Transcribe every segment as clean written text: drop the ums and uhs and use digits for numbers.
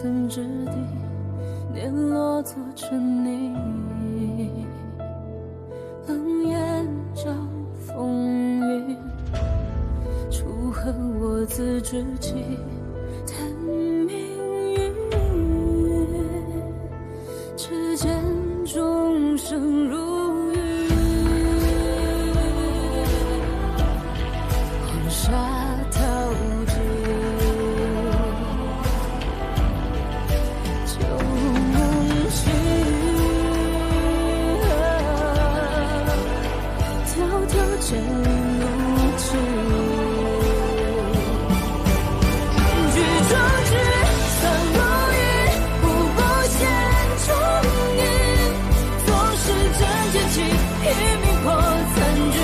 寸之地，碾落做成泥。冷眼照风云，楚河我自知己，叹命运。只见众生如云，黄沙淘尽。 渐入情，举中指，散如云，步步现踪影。纵使真剑气，拼命破残局。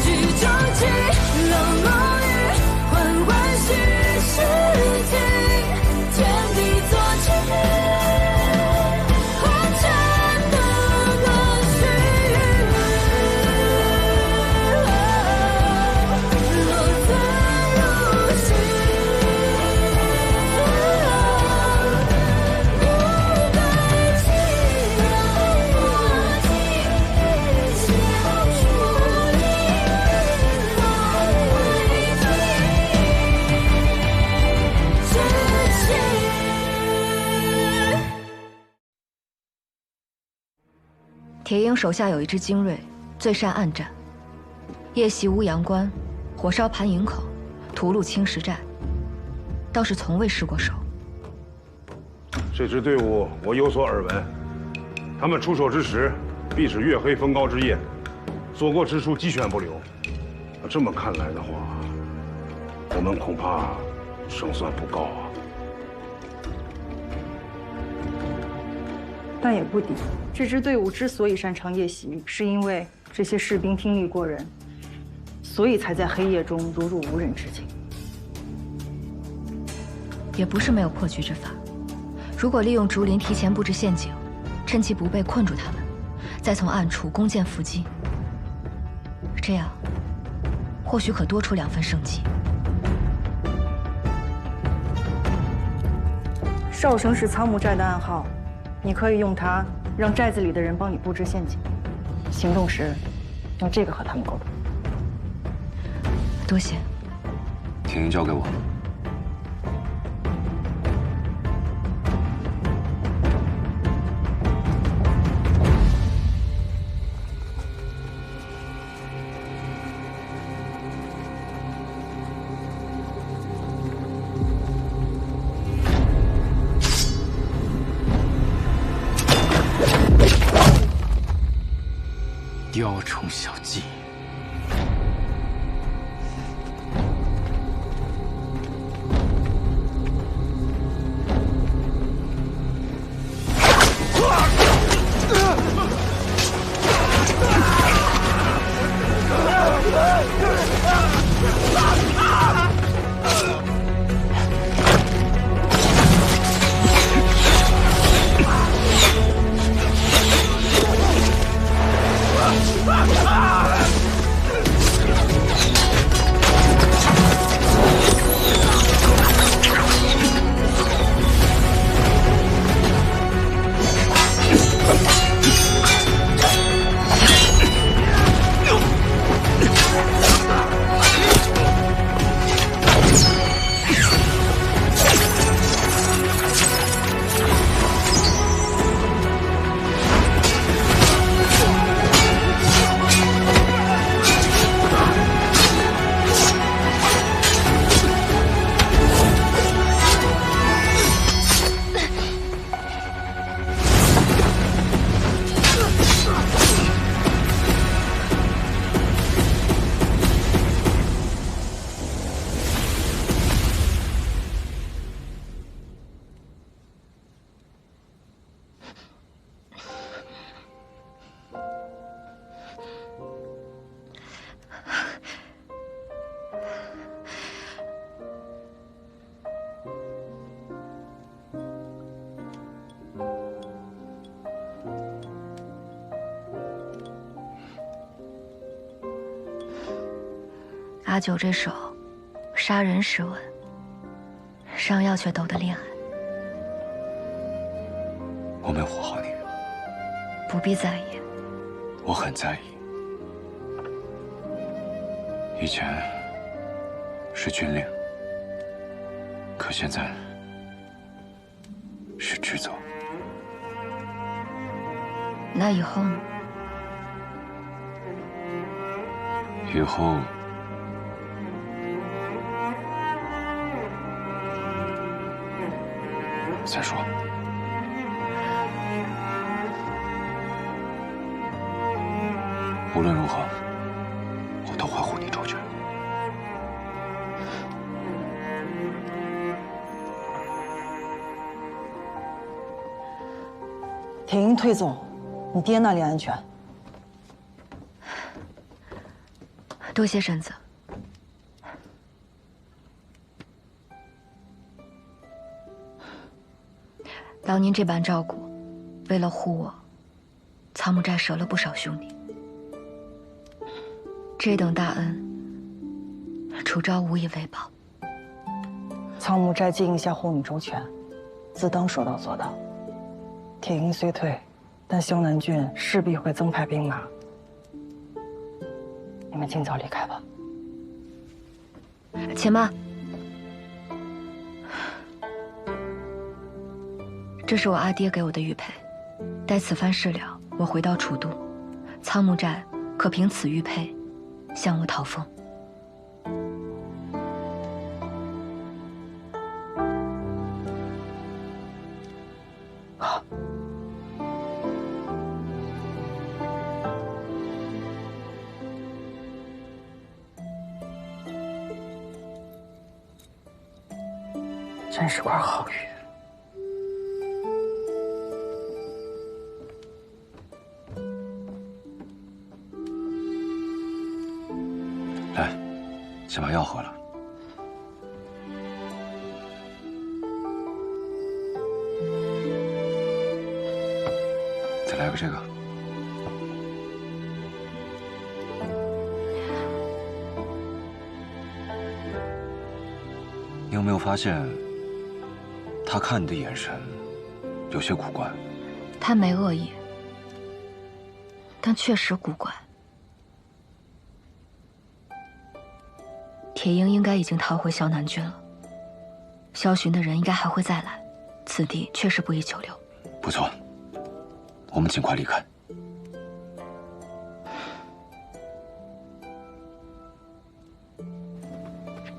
举中旗，冷落雨，缓缓虚实情，天地作chứng。 铁鹰手下有一支精锐，最善暗战，夜袭乌阳关，火烧盘营口，屠戮青石寨，倒是从未失过手。这支队伍我有所耳闻，他们出手之时，必是月黑风高之夜，所过之处鸡犬不留。这么看来的话，我们恐怕胜算不高啊。 但也不低。这支队伍之所以擅长夜袭，是因为这些士兵听力过人，所以才在黑夜中如入无人之境。也不是没有破局之法。如果利用竹林提前布置陷阱，趁其不备困住他们，再从暗处弓箭伏击，这样或许可多出2分生机。少城是仓木寨的暗号。 你可以用它让寨子里的人帮你布置陷阱，行动时用这个和他们沟通。多谢。铁鹰交给我。雕虫小技，阿九这手，杀人时稳，上药却斗得恋爱，我没有活好你，不必在意。我很在意。以前是军令，可现在是职责。那以后呢？以后再说。无论如何，我都会护你周全。铁鹰退走，你爹那里安全？多谢婶子。劳您这般照顾，为了护我，苍木寨折了不少兄弟。这等大恩，楚昭无以为报。苍木寨经营下护你周全，自当说到做到。铁鹰虽退，但萧南郡势必会增派兵马。你们尽早离开吧。且慢，这是我阿爹给我的玉佩，待此番事了，我回到楚都，苍木寨可凭此玉佩向我讨封。好。真是块好玉。来，先把药喝了。再来个这个。你有没有发现，他看你的眼神有些古怪？他没恶意，但确实古怪。铁鹰应该已经逃回萧南郡了，萧巡的人应该还会再来，此地确实不宜久留。不错，我们尽快离开。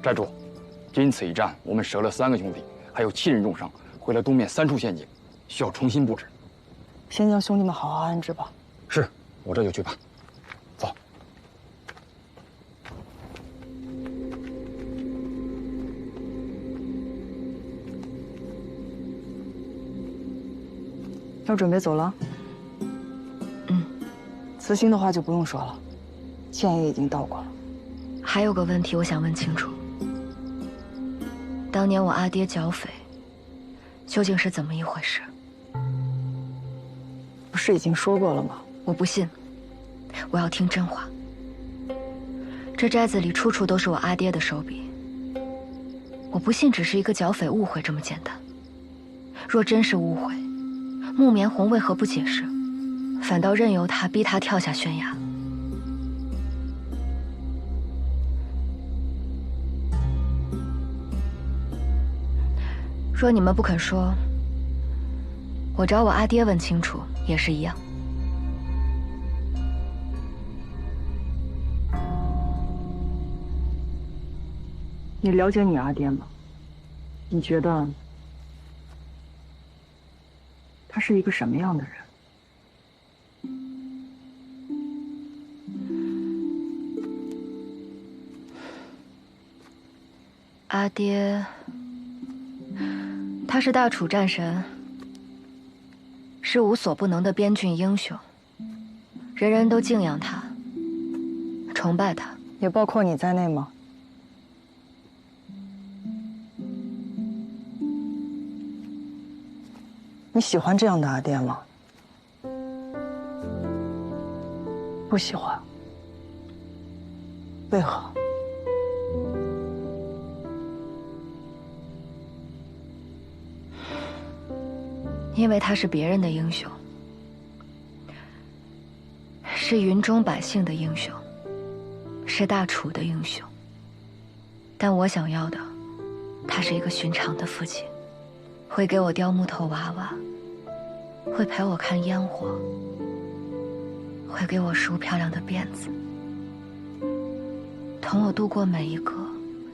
寨主，经此一战，我们折了3个兄弟，还有7人重伤，毁了东面3处陷阱，需要重新布置。先将兄弟们好好安置吧。是，我这就去办。走。要准备走了？嗯。慈心的话就不用说了，歉也已经道过了。还有个问题我想问清楚。当年我阿爹剿匪，究竟是怎么一回事？不是已经说过了吗？我不信，我要听真话。这寨子里处处都是我阿爹的手笔，我不信只是一个剿匪误会这么简单。若真是误会，木棉红为何不解释，反倒任由他逼他跳下悬崖？若你们不肯说，我找我阿爹问清楚也是一样。你了解你阿爹吗？你觉得他是一个什么样的人？阿爹，他是大楚战神，是无所不能的边郡英雄，人人都敬仰他，崇拜他。也包括你在内吗？你喜欢这样的阿爹吗？不喜欢。为何？因为他是别人的英雄，是云中百姓的英雄，是大楚的英雄。但我想要的，他是一个寻常的父亲，会给我雕木头娃娃，会陪我看烟火，会给我梳漂亮的辫子，同我度过每一个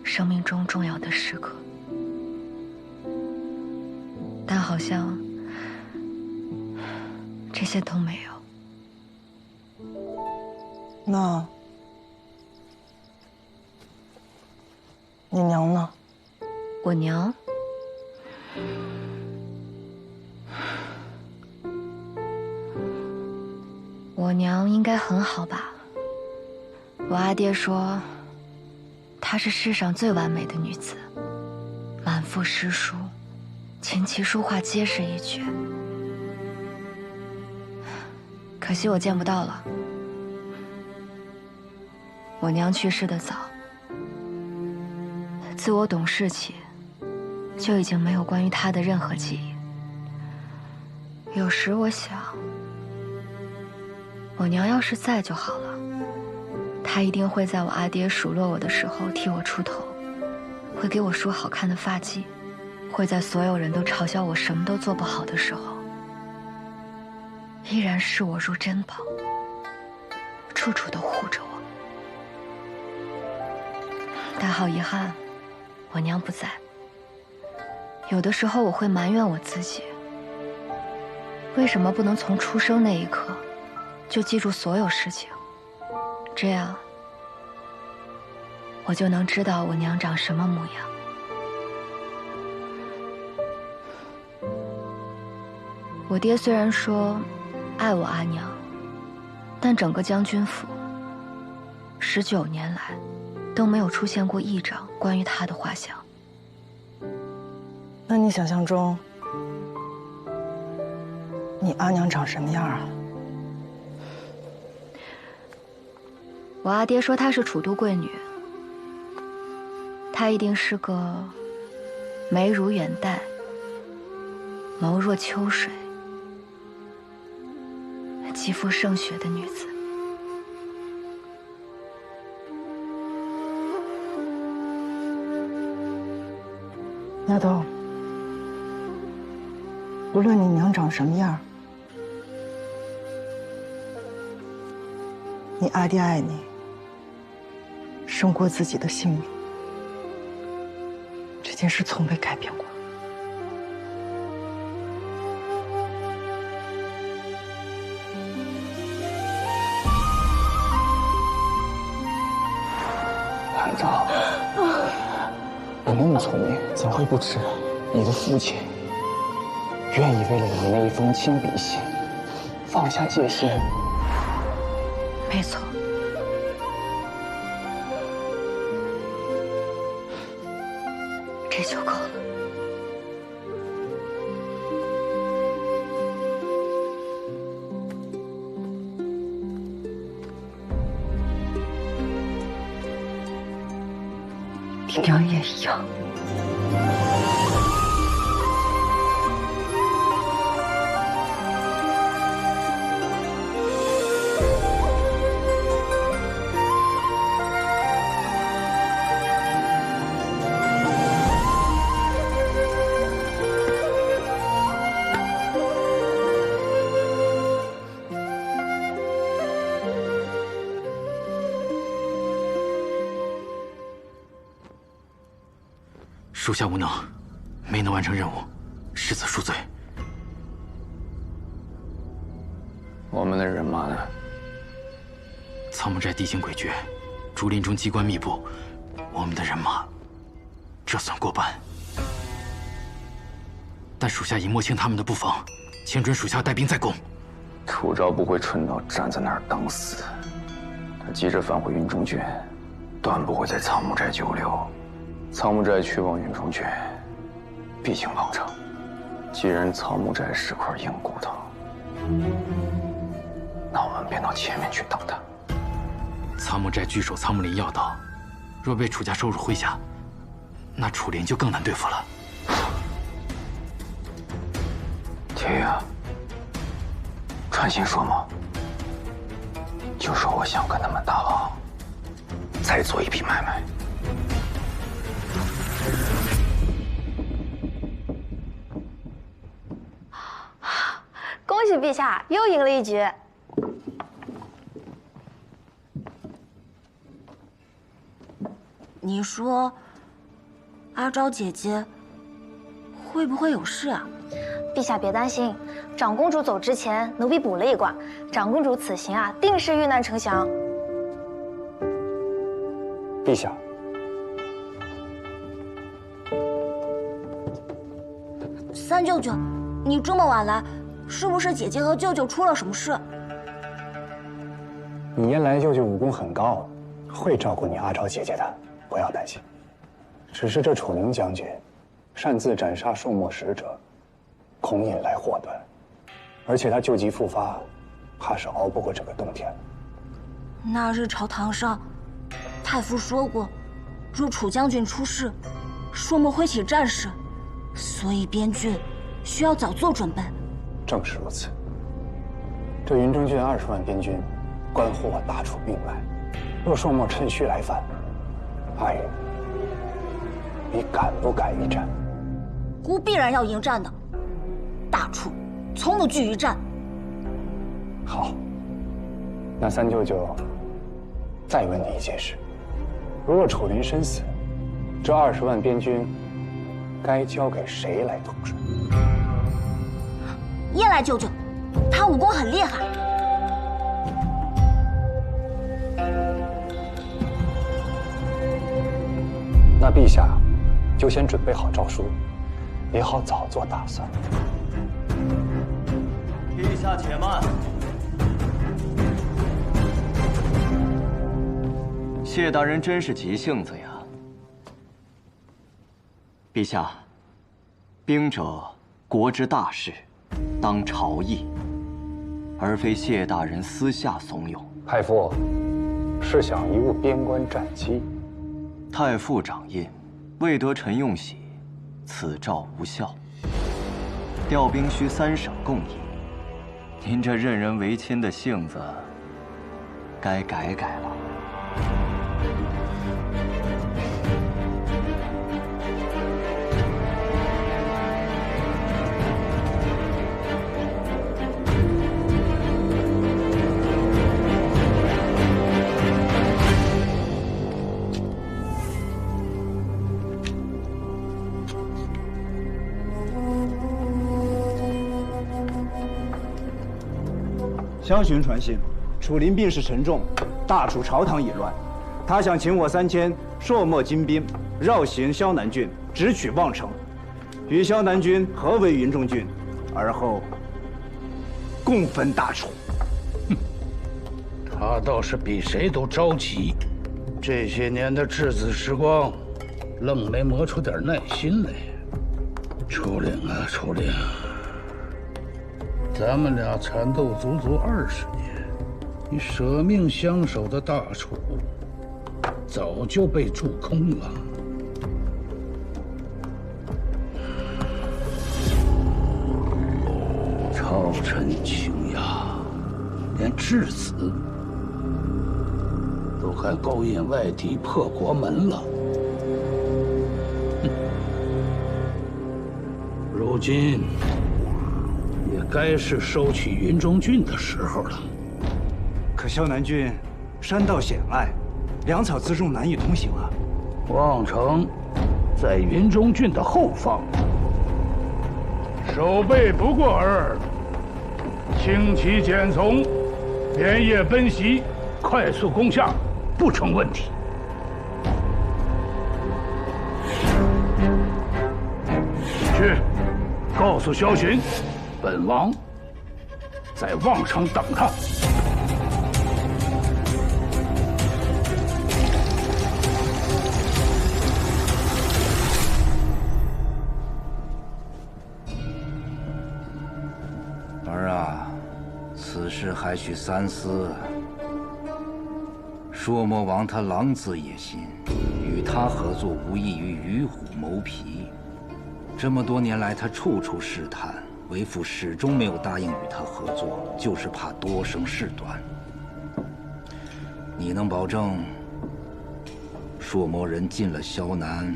生命中重要的时刻。但好像这些都没有。那你娘呢？我娘，我娘应该很好吧？我阿爹说，她是世上最完美的女子，满腹诗书，琴棋书画皆是一绝。可惜我见不到了。我娘去世的早，自我懂事起，就已经没有关于她的任何记忆。有时我想，我娘要是在就好了，她一定会在我阿爹数落我的时候替我出头，会给我梳好看的发髻，会在所有人都嘲笑我什么都做不好的时候，依然视我如珍宝，处处都护着我。但好遗憾，我娘不在。有的时候我会埋怨我自己，为什么不能从出生那一刻就记住所有事情，这样我就能知道我娘长什么模样。我爹虽然说爱我阿娘，但整个将军府19年来都没有出现过一张关于他的画像。那你想象中，你阿娘长什么样啊？我阿爹说她是楚都贵女，她一定是个眉如远黛，眸若秋水，肌肤胜雪的女子。丫头，无论你娘长什么样，你阿爹爱你，胜过自己的性命，这件事从未改变过。韩昭，我那么聪明，怎会不知你的父亲愿意为了你那一封亲笔信放下戒心？没错，这就够了。你娘也一样。属下无能，没能完成任务，实则恕罪。我们的人马呢？苍木寨地形诡谲，竹林中机关密布，我们的人马这算过半。但属下已摸清他们的布防，请准属下带兵再攻。楚昭不会蠢到站在那儿等死，他急着返回云中郡，断不会在苍木寨久留。苍木寨去往云中郡，必经王城。既然苍木寨是块硬骨头，那我们便到前面去等他。苍木寨据守苍木林要道，若被楚家收入麾下，那楚灵就更难对付了。天爷爷，传信说嘛，就说我想跟他们大王再做一笔买卖。恭喜陛下又赢了一局。你说，阿昭姐姐会不会有事啊？陛下别担心，长公主走之前，奴婢卜了一卦，长公主此行啊，定是遇难成祥。陛下，三舅舅，你这么晚来，是不是姐姐和舅舅出了什么事？你言来舅舅武功很高，会照顾你阿昭姐姐的，不要担心。只是这楚宁将军擅自斩杀朔漠使者，恐引来祸端，而且他旧疾复发，怕是熬不过这个冬天。那日朝堂上，太傅说过，若楚将军出事，朔漠会起战事，所以边郡需要早做准备。正是如此。这云中郡20万边军，关乎我大楚命脉。若朔漠趁虚来犯，阿宇，你敢不敢一战？孤必然要迎战的。大楚从不惧于战。好，那三舅舅再问你一件事：如若楚林身死，这20万边军该交给谁来统帅？燕来舅舅，他武功很厉害。那陛下就先准备好诏书，也好早做打算。陛下且慢。谢大人真是急性子呀。陛下，兵者，国之大事，当朝议，而非谢大人私下怂恿。太傅，是想贻误边关战机。太傅掌印，未得臣用玺，此诏无效。调兵需3省共议，您这任人唯亲的性子，该改改了。萧巡传信，楚林病势沉重，大楚朝堂已乱。他想请我3000朔漠精兵绕行萧南郡，直取望城，与萧南军合围云中郡，而后共分大楚。他倒是比谁都着急，这些年的稚子时光，愣没磨出点耐心来。楚岭啊，楚岭！咱们俩缠斗足足20年，你舍命相守的大楚，早就被蛀空了。朝臣倾轧，连质子都还勾引外敌破国门了。如今也该是收取云中郡的时候了。可萧南郡山道险隘，粮草辎重难以通行啊。望城在云中郡的后方，守备不过尔，轻骑简从，连夜奔袭，快速攻下，不成问题。去，告诉萧巡，本王在望城等他。儿啊，此事还需三思。朔漠王他狼子野心，与他合作无异于与虎谋皮。这么多年来，他处处试探，为父始终没有答应与他合作，就是怕多生事端。你能保证朔魔人进了萧南，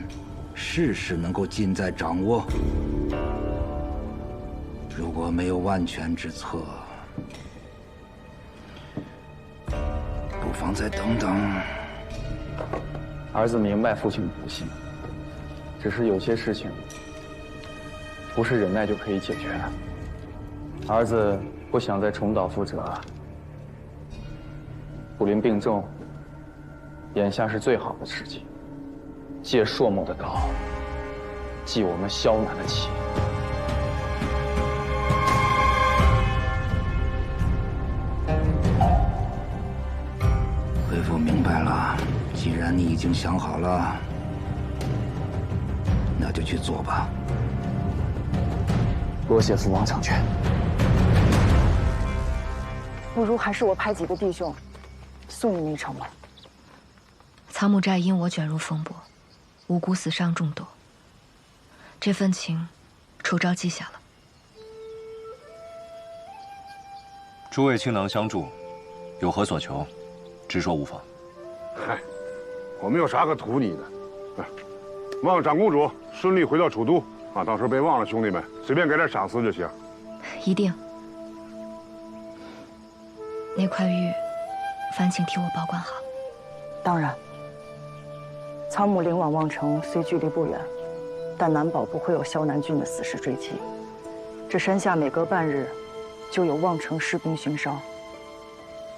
事事能够尽在掌握？如果没有万全之策，不妨再等等。儿子明白父亲的不幸，只是有些事情不是忍耐就可以解决的。儿子不想再重蹈覆辙。武林病重，眼下是最好的时机，借朔漠的刀，祭我们萧南的旗。为父明白了，既然你已经想好了，那就去做吧。多谢父王成全。不如还是我派几个弟兄送你一程吧。苍木寨因我卷入风波，无辜死伤众多。这份情，楚昭记下了。诸位倾囊相助，有何所求，直说无妨。嗨，我们有啥可图你的？望长公主顺利回到楚都啊！到时候别忘了兄弟们，随便给点赏赐就行。一定。那块玉，烦请替我保管好。当然。苍木领往望城虽距离不远，但难保不会有萧南郡的死士追击。这山下每隔半日，就有望城士兵巡哨，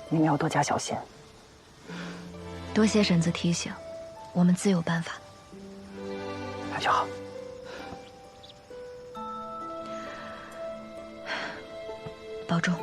你们要多加小心。多谢婶子提醒，我们自有办法。那就好。保重。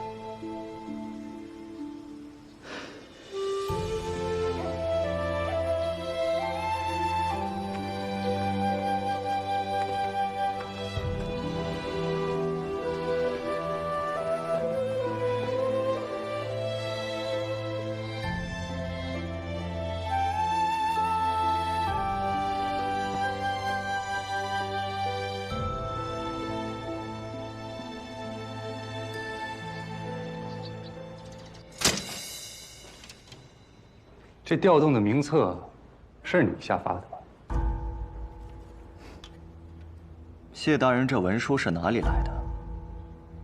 这调动的名册是你下发的吧？谢大人，这文书是哪里来的？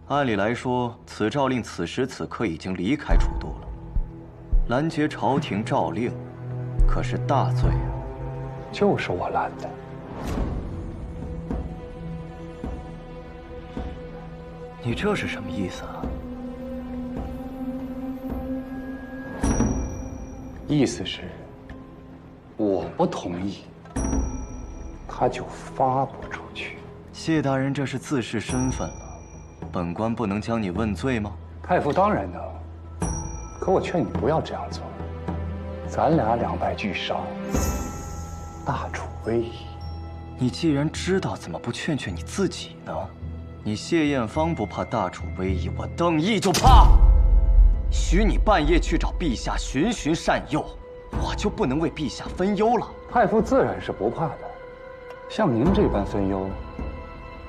按理来说，此诏令此时此刻已经离开楚都了。拦截朝廷诏令，可是大罪啊！就是我拦的。你这是什么意思啊？意思是，我不同意，他就发不出去。谢大人，这是自视身份了，本官不能将你问罪吗？太傅当然能，可我劝你不要这样做。咱俩两败俱伤，大楚危矣。你既然知道，怎么不劝劝你自己呢？你谢艳芳不怕大楚危矣，我邓毅就怕。许你半夜去找陛下循循善诱，我就不能为陛下分忧了？太傅自然是不怕的，像您这般分忧，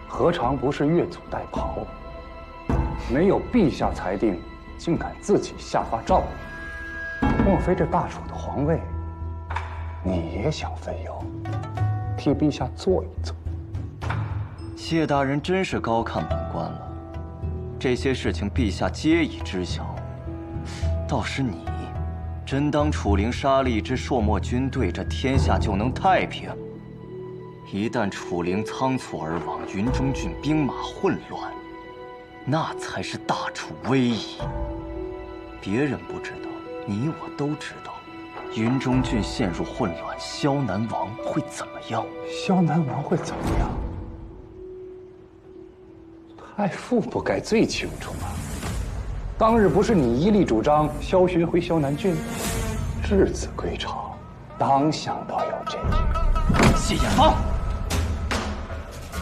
何尝不是越俎代庖？没有陛下裁定，竟敢自己下发诏令，莫非这大楚的皇位，你也想分忧，替陛下做一做？谢大人真是高看本官了，这些事情陛下皆已知晓。倒是你，真当楚灵杀了一支朔漠军队，这天下就能太平？一旦楚灵仓促而亡，云中郡兵马混乱，那才是大楚危矣。别人不知道，你我都知道，云中郡陷入混乱，萧南王会怎么样？萧南王会怎么样？太傅不该最清楚吗？当日不是你一力主张萧巡回萧南郡，质子归朝，当想到有这日。谢艳芳，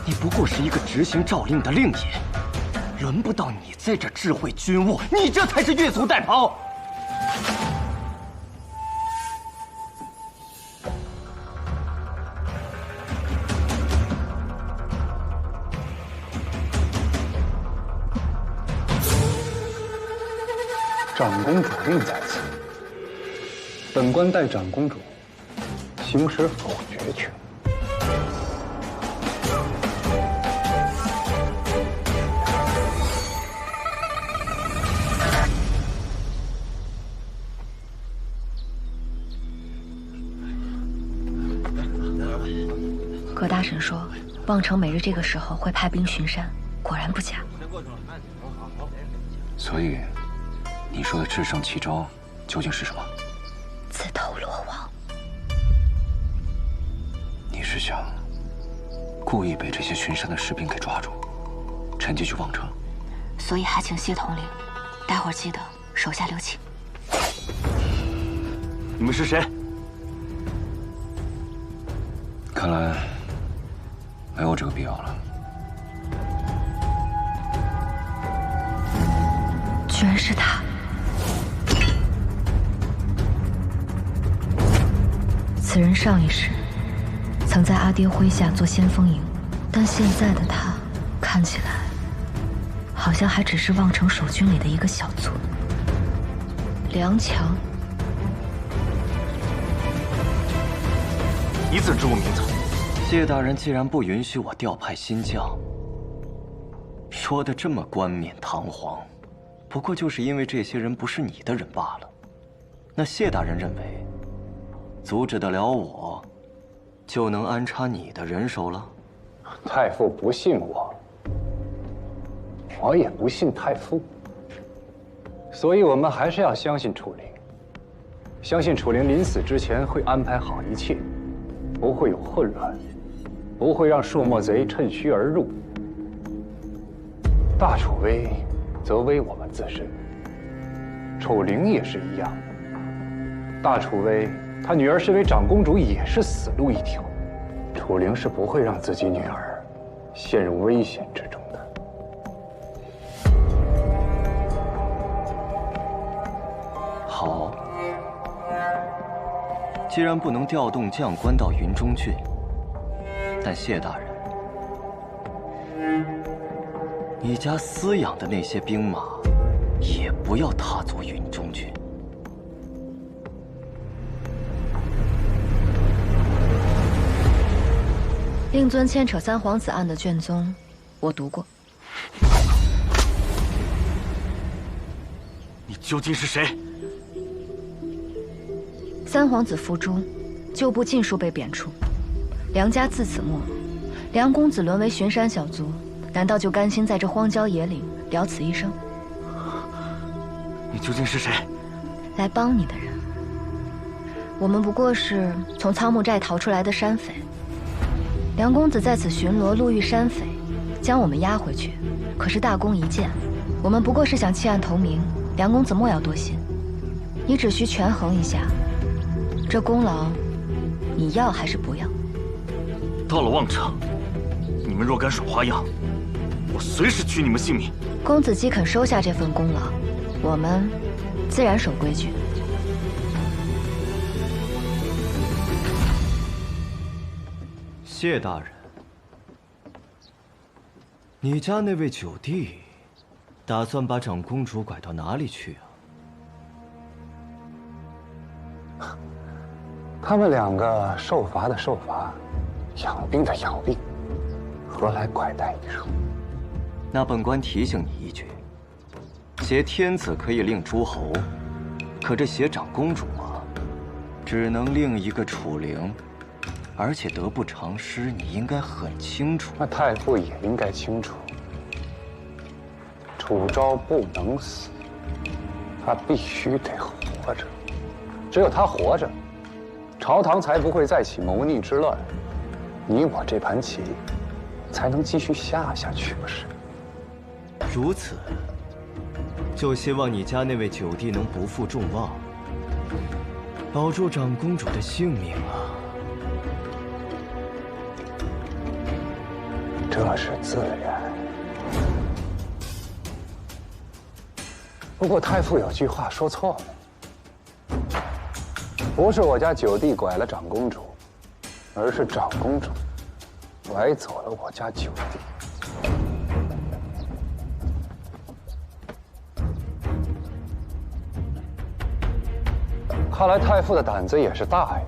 你不过是一个执行诏令的令尹，轮不到你在这智慧军务，你这才是越俎代庖。长公主令在此，本官代长公主行使否决权。葛大婶说，望城每日这个时候会派兵巡山，果然不假。所以，你说的制胜奇招究竟是什么？自投罗网。你是想故意被这些巡山的士兵给抓住，趁机去望城？所以还请谢统领，待会儿记得手下留情。你们是谁？看来没有这个必要了。居然是他！此人上一世曾在阿爹麾下做先锋营，但现在的他看起来好像还只是望城守军里的一个小卒。梁强，你怎知我名字？谢大人既然不允许我调派新将，说的这么冠冕堂皇，不过就是因为这些人不是你的人罢了。那谢大人认为，阻止得了我，就能安插你的人手了？太傅不信我，我也不信太傅，所以我们还是要相信楚灵，相信楚灵临死之前会安排好一切，不会有混乱，不会让朔漠贼趁虚而入。大楚危则危我们自身，楚灵也是一样。大楚危，他女儿身为长公主也是死路一条，楚灵是不会让自己女儿陷入危险之中的。好，既然不能调动将官到云中郡，但谢大人，你家私养的那些兵马，也不要踏足云中郡。令尊牵扯三皇子案的卷宗，我读过。你究竟是谁？三皇子伏诛，旧部尽数被贬黜，梁家自此没落。梁公子沦为巡山小卒，难道就甘心在这荒郊野岭了此一生？你究竟是谁？来帮你的人。我们不过是从仓木寨逃出来的山匪。梁公子在此巡逻，路遇山匪，将我们押回去。可是大功一件，我们不过是想弃暗投明，梁公子莫要多心。你只需权衡一下，这功劳，你要还是不要？到了望城，你们若敢耍花样，我随时取你们性命。公子既肯收下这份功劳，我们自然守规矩。谢大人，你家那位九弟，打算把长公主拐到哪里去啊？他们两个受罚的受罚，养病的养病，何来拐带一说？那本官提醒你一句：挟天子可以令诸侯，可这挟长公主啊，只能令一个楚灵。而且得不偿失，你应该很清楚。那太傅也应该清楚，楚昭不能死，他必须得活着。只有他活着，朝堂才不会再起谋逆之乱，你我这盘棋才能继续下去，不是？如此，就希望你家那位九弟能不负众望，保住长公主的性命啊！这是自然。不过太傅有句话说错了，不是我家九弟拐了长公主，而是长公主拐走了我家九弟。看来太傅的胆子也是大呀，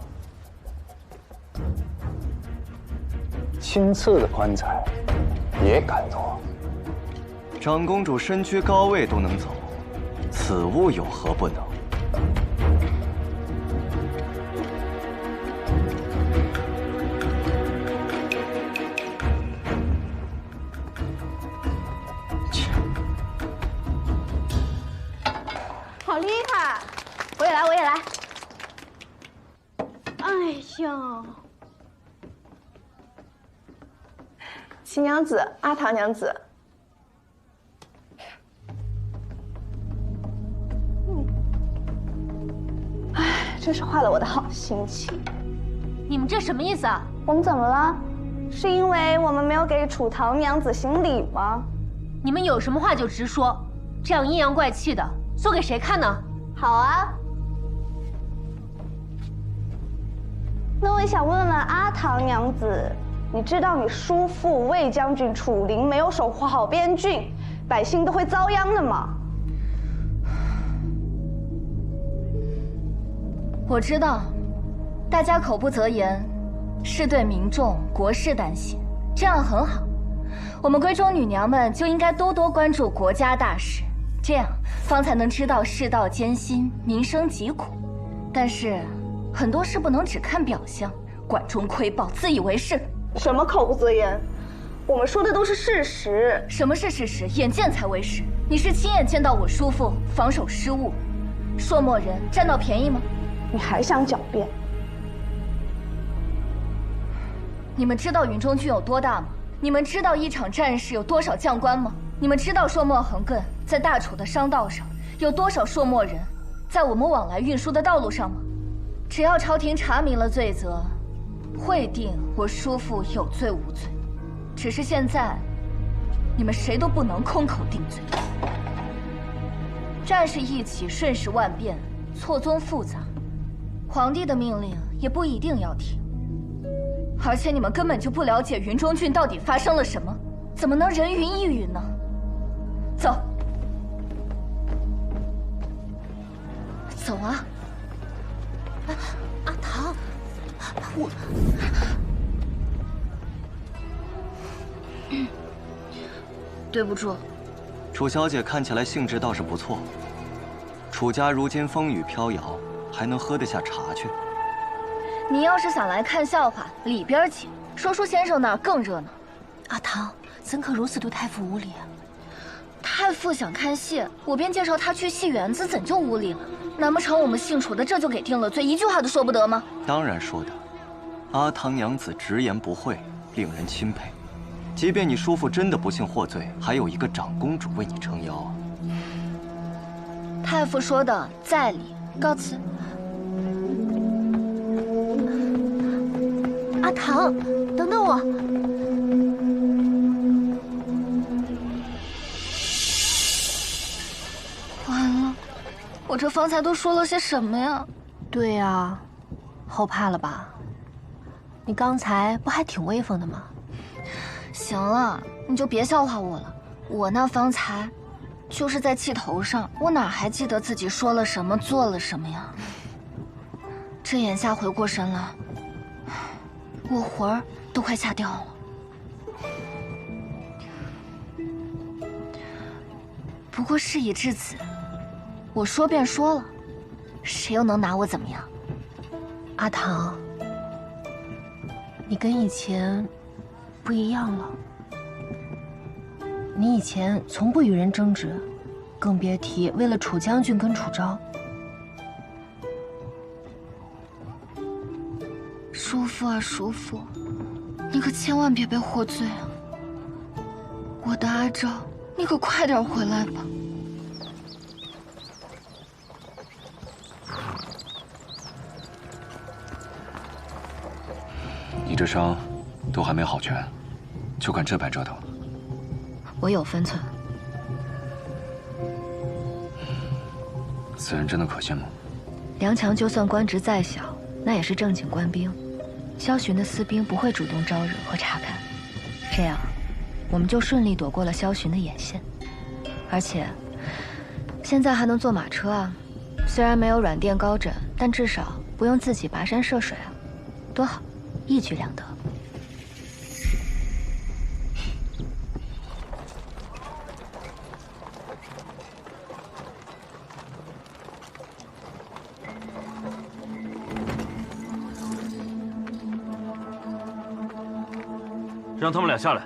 亲赐的棺材也敢挪。长公主身居高位都能走，此物有何不能？好厉害！我也来，我也来。哎呀，齐娘子、阿唐娘子，哎，真是坏了我的好心情。你们这什么意思啊？我们怎么了？是因为我们没有给楚唐娘子行礼吗？你们有什么话就直说，这样阴阳怪气的，做给谁看呢？好啊。那我也想问问阿唐娘子，你知道你叔父魏将军楚灵没有守护好边郡，百姓都会遭殃的吗？我知道，大家口不择言，是对民众国事担心，这样很好。我们闺中女娘们就应该多多关注国家大事，这样方才能知道世道艰辛，民生疾苦。但是很多事不能只看表象，管中窥豹，自以为是。什么口不择言？我们说的都是事实。什么是事实？眼见才为实。你是亲眼见到我叔父防守失误，朔漠人占到便宜吗？你还想狡辩？你们知道云中郡有多大吗？你们知道一场战事有多少将官吗？你们知道朔漠横亘在大楚的商道上有多少朔漠人在我们往来运输的道路上吗？只要朝廷查明了罪责，会定我叔父有罪无罪。只是现在，你们谁都不能空口定罪。战事一起，瞬时万变，错综复杂，皇帝的命令也不一定要听。而且你们根本就不了解云中郡到底发生了什么，怎么能人云亦云呢？走，走啊！阿唐，我……对不住。楚小姐看起来兴致倒是不错。楚家如今风雨飘摇，还能喝得下茶去。你要是想来看笑话，里边请，说书先生那儿更热闹。阿唐，怎可如此对太傅无礼啊？太傅想看戏，我便介绍他去戏园子，怎就无礼了？难不成我们姓楚的这就给定了罪，一句话都说不得吗？当然说得。阿唐娘子直言不讳，令人钦佩。即便你叔父真的不幸获罪，还有一个长公主为你撑腰啊。太傅说的在理，告辞。阿唐，等等我。完了，我这方才都说了些什么呀？对呀，后怕了吧？你刚才不还挺威风的吗？行了，你就别笑话我了。我那方才就是在气头上，我哪还记得自己说了什么，做了什么呀？这眼下回过神来，我魂儿都快吓掉了。不过事已至此，我说便说了，谁又能拿我怎么样？阿唐，你跟以前不一样了。你以前从不与人争执，更别提为了楚将军跟楚昭。叔父啊，叔父，你可千万别被获罪啊！我的阿昭，你可快点回来吧。你这伤都还没好全，就敢这般折腾？我有分寸。此人真的可信吗？梁强就算官职再小，那也是正经官兵。萧巡的私兵不会主动招惹和查看，这样我们就顺利躲过了萧巡的眼线。而且现在还能坐马车啊，虽然没有软垫高枕，但至少不用自己跋山涉水啊，多好，一举两得。让他们俩下来。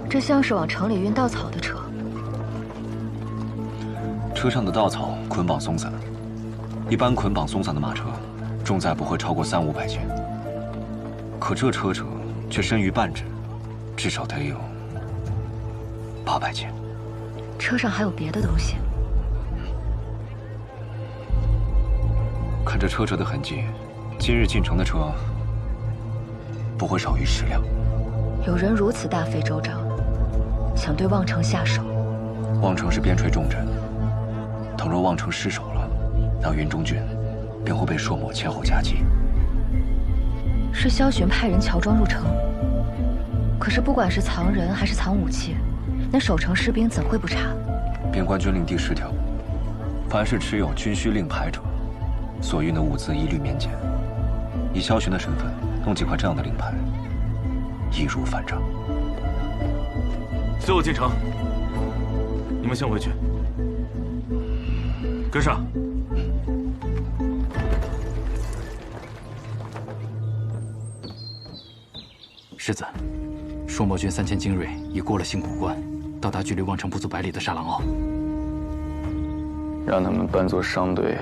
这像是往城里运稻草的车。车上的稻草捆绑松散，一般捆绑松散的马车，重载不会超过300-500斤。可这车辙却深于半指，至少得有800斤。车上还有别的东西。看这车辙的痕迹，今日进城的车不会少于10辆。有人如此大费周章，想对望城下手。望城是边陲重镇，倘若望城失守了，那云中郡便会被朔漠前后夹击。是萧巡派人乔装入城，可是不管是藏人还是藏武器，那守城士兵怎会不查？边关军令第10条，凡是持有军需令牌者，所运的物资一律免检。以萧巡的身份弄几块这样的令牌，易如反掌。随我进城，你们先回去。跟上。世子，朔漠军3000精锐已过了信古关，到达距离望城不足100里的沙朗坳。让他们扮作商队，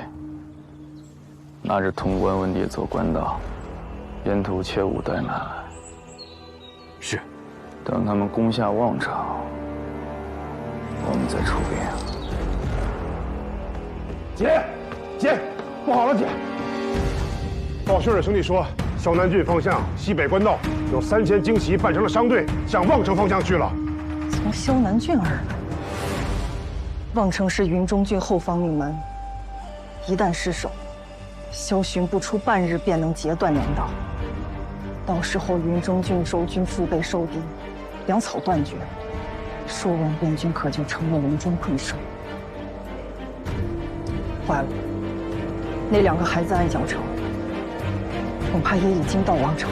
拿着潼关文牒走官道，沿途切勿怠慢。是。等他们攻下望城，我们再出兵。姐，不好了，姐！报信的兄弟说，萧南郡方向西北官道有3000精骑扮成了商队，向望城方向去了。从萧南郡而来，望城是云中郡后方命门，一旦失守，萧巡不出半日便能截断粮道。到时候云中郡守军腹背受敌，粮草断绝，朔望边军可就成了笼中困兽。坏了，那2个还在爱角城，恐怕也已经到王城。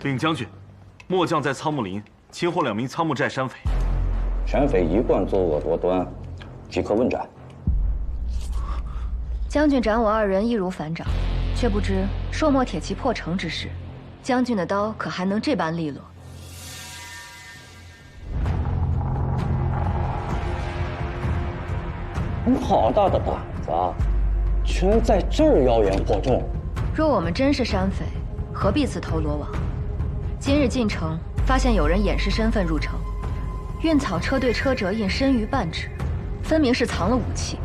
禀将军，末将在苍木林擒获2名苍木寨山匪。山匪一贯作恶多端，即刻问斩。将军斩我2人易如反掌，却不知朔漠铁骑破城之时，将军的刀可还能这般利落？你好大的胆子，居然在这儿妖言惑众！若我们真是山匪，何必自投罗网？今日进城，发现有人掩饰身份入城，运草车队车辙印深于半指，分明是藏了武器。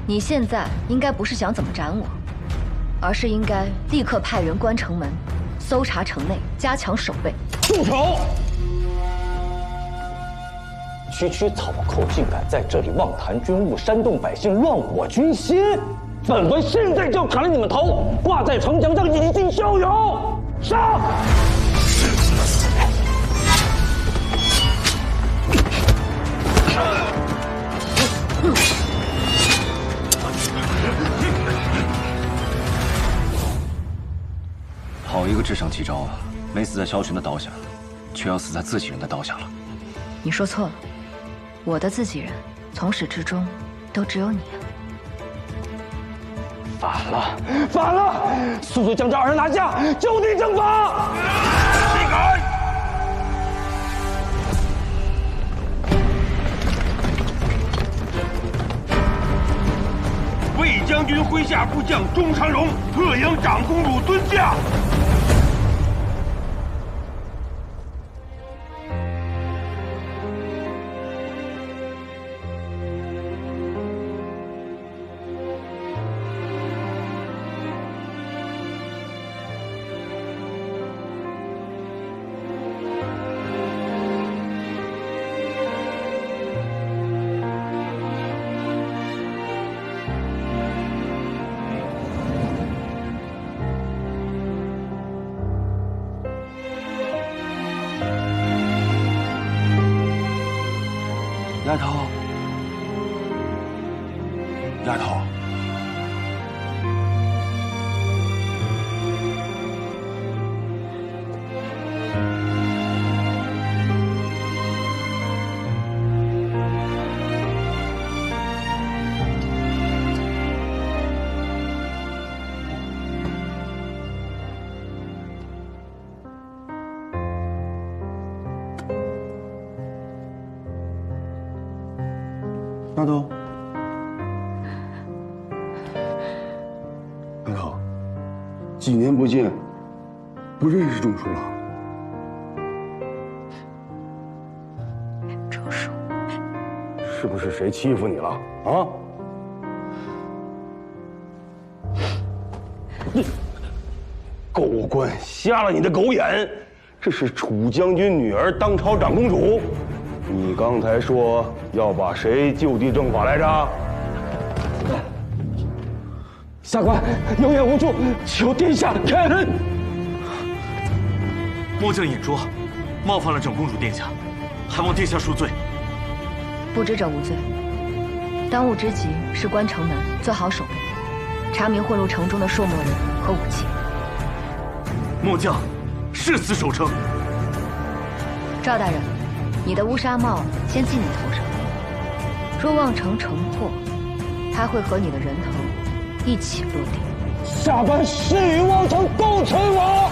你现在应该不是想怎么斩我，而是应该立刻派人关城门，搜查城内，加强守备。住手！区草寇竟敢在这里妄谈军务，煽动百姓，乱我军心！本官现在就砍了你们头，挂在城墙上，以儆效尤！上！好一个智胜奇招啊！没死在萧巡的刀下，却要死在自己人的刀下了。你说错了，我的自己人从始至终都只有你啊！反了！速速将这2人拿下，就地正法！谁敢！魏将军麾下部将钟长荣特迎长公主尊驾。丫头，丫头。丫头，丫头，几年不见，不认识钟叔了？钟叔，是不是谁欺负你了啊？你狗官瞎了你的狗眼！这是楚将军女儿当朝长公主。你刚才说要把谁就地正法来着？下官有眼无珠，求殿下开恩。末将眼拙，冒犯了长公主殿下，还望殿下恕罪。不知者无罪。当务之急是关城门，做好守备，查明混入城中的朔漠人和武器。末将誓死守城。赵大人，你的乌纱帽先系你头上。若望城城破，他会和你的人头一起落地。下官誓与望城共存亡。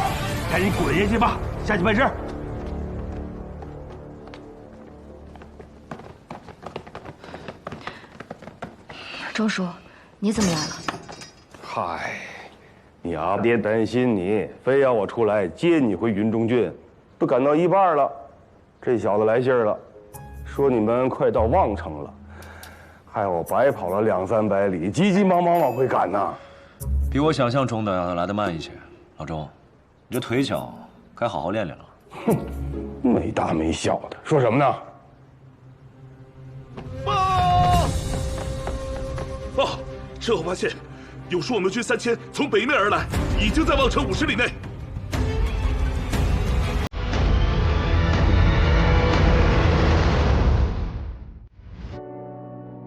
赶紧滚下去吧，下去办事。钟叔，你怎么来了？嗨，你阿爹担心你，非要我出来接你回云中郡，都赶到一半了。这小子来信了，说你们快到望城了，害我白跑了2、300里，急急忙忙往回赶呢。比我想象中的来得慢一些。老钟，你这腿脚该好好练练了。哼，没大没小的，说什么呢？啊！身后发现有朔漠军3000从北面而来，已经在望城50里内。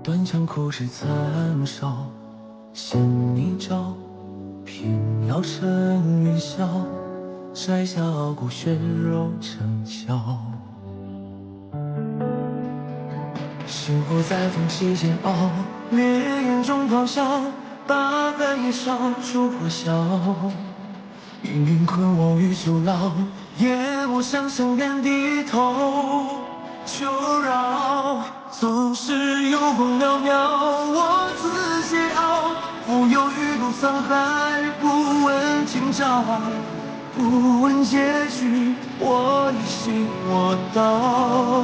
断肠苦事残烧，衔泥沼，偏要趁云霄，摘下傲骨血肉成鞘。星火在风起煎熬，烈焰中咆哮，把半夜烧出火晓。芸芸困我于囚牢，也不想向人低头。求饶，总是有功渺渺，我自桀骜。浮游于渡沧海，不问今朝，不问结局，我一心我道。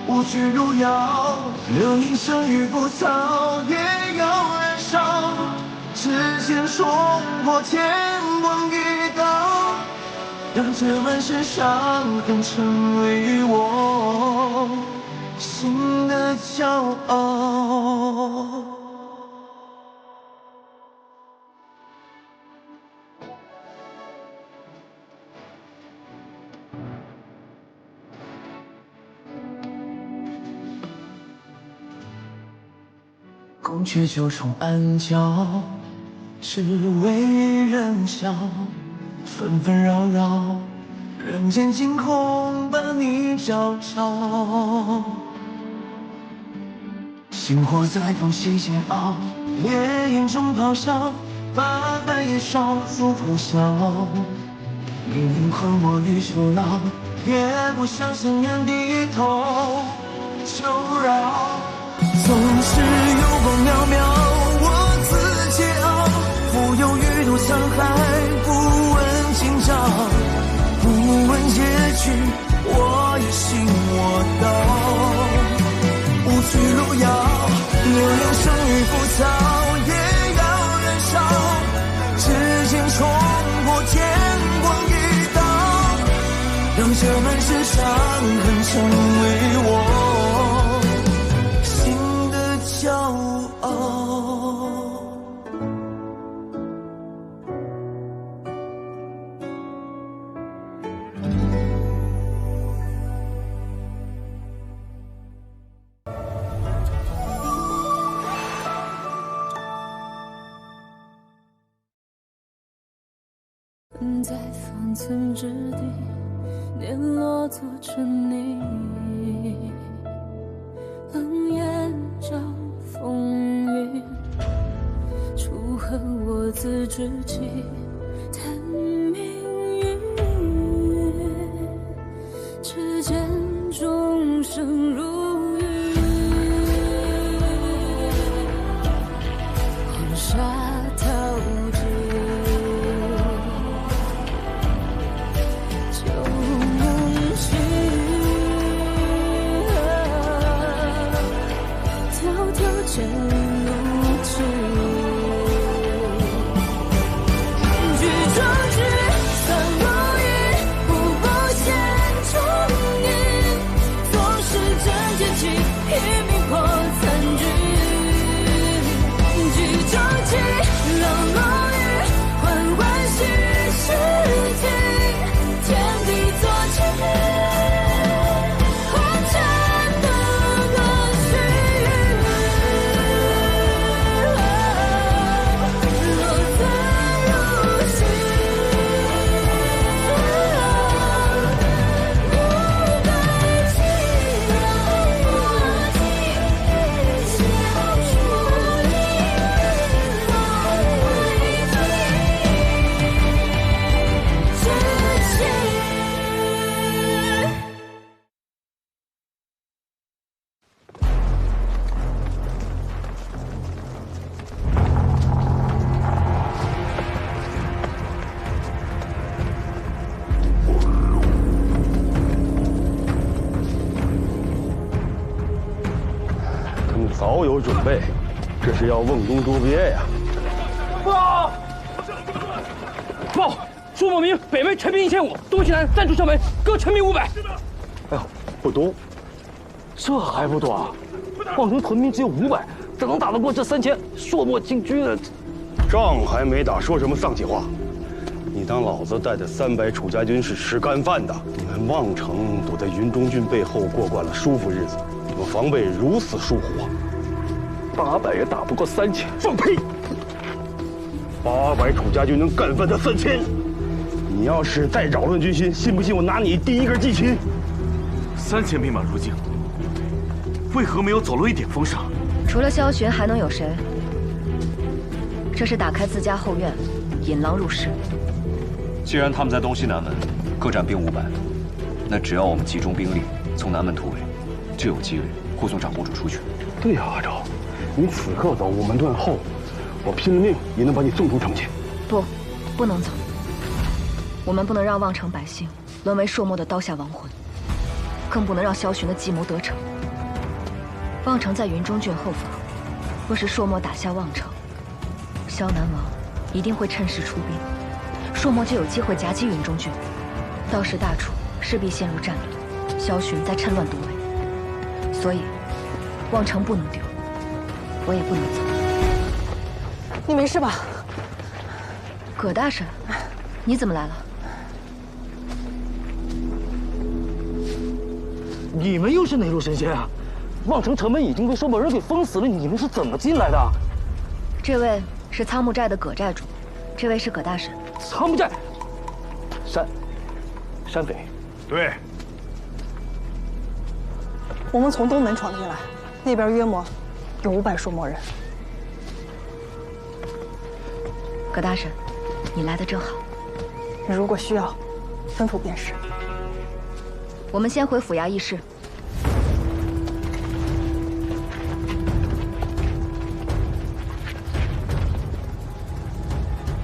无惧如瑶，流萤生于不草，也要燃烧。指尖冲破天光一道，让这满身伤痕成为我心的骄傲。宫阙九重暗角，只为人笑。纷纷扰扰，人间惊恐把你照照。星火在风起煎熬，烈焰中咆哮，把半夜烧出破晓。命运困我于囚牢，也不想向人低头。求饶，总是有功渺渺，我自桀骜。浮游于渡沧海，不问今朝，不问结局，我一心我道。无惧路遥，流萤生于浮草，也要燃烧。指尖冲破天光一道，让这满身伤痕成为我心的骄傲。在方寸之地，碾落做成泥。冷眼照风云，楚河我自知己，叹命运。只见众生如云，黄沙淘尽。 剑如纸，举壮志，散如云，步步险中影。纵使真剑气，拼命破残局。举壮旗，冷落雨，缓缓息事情，天地作证。 早有准备，这是要瓮中捉鳖呀！报！报！苏某明北门陈兵1500，东西南3处校门各陈兵500。哎呦，不多，这还不多啊？望城屯兵只有500，怎能打得过这3000朔漠精军呢？仗还没打，说什么丧气话？你当老子带的300楚家军是吃干饭的？你们望城躲在云中郡背后过惯了舒服日子，你们防备如此疏忽啊！800也打不过3000，放屁！800楚家军能干翻他3000，你要是再扰乱军心，信不信我拿你第一根祭旗？3000兵马入境，为何没有走漏一点风声？除了萧巡，还能有谁？这是打开自家后院，引狼入室。既然他们在东西南门各占兵500，那只要我们集中兵力从南门突围，就有机会护送长公主出去。对呀，阿昭，你此刻走，我们断后，我拼了命也能把你送出城去。不能走。我们不能让望城百姓沦为朔漠的刀下亡魂，更不能让萧巡的计谋得逞。望城在云中郡后方，若是朔漠打下望城，萧南王一定会趁势出兵，朔漠就有机会夹击云中郡，到时大楚势必陷入战乱，萧巡再趁乱夺围。所以，望城不能丢，我也不能走。你没事吧？葛大婶，你怎么来了？你们又是哪路神仙啊？望城城门已经被朔漠人给封死了，你们是怎么进来的？这位是苍木寨的葛寨主，这位是葛大婶。苍木寨，山匪。对。我们从东门闯进来，那边约莫有500朔漠人。葛大婶，你来的正好。你如果需要，吩咐便是。我们先回府衙议事。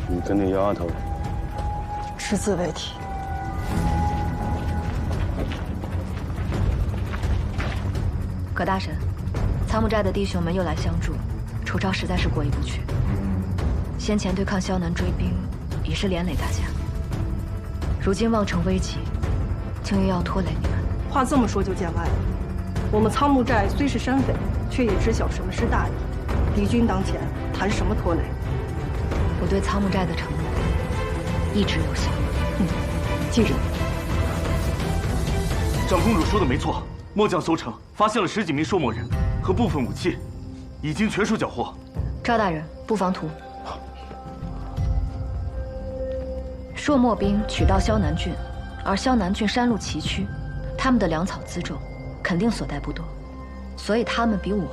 你跟那丫头只字未提。葛大婶，苍木寨的弟兄们又来相助，楚昭实在是过意不去。先前对抗萧南追兵，已是连累大家。如今望城危急，竟又要拖累你们。话这么说就见外了。我们苍木寨虽是山匪，却也知晓什么是大义。敌军当前，谈什么拖累？我对苍木寨的承诺一直有效。记着。长公主说的没错，末将搜城发现了10几名朔漠人和部分武器，已经全数缴获。赵大人，布防图。朔漠兵取道萧南郡，而萧南郡山路崎岖，他们的粮草辎重肯定所带不多，所以他们比我们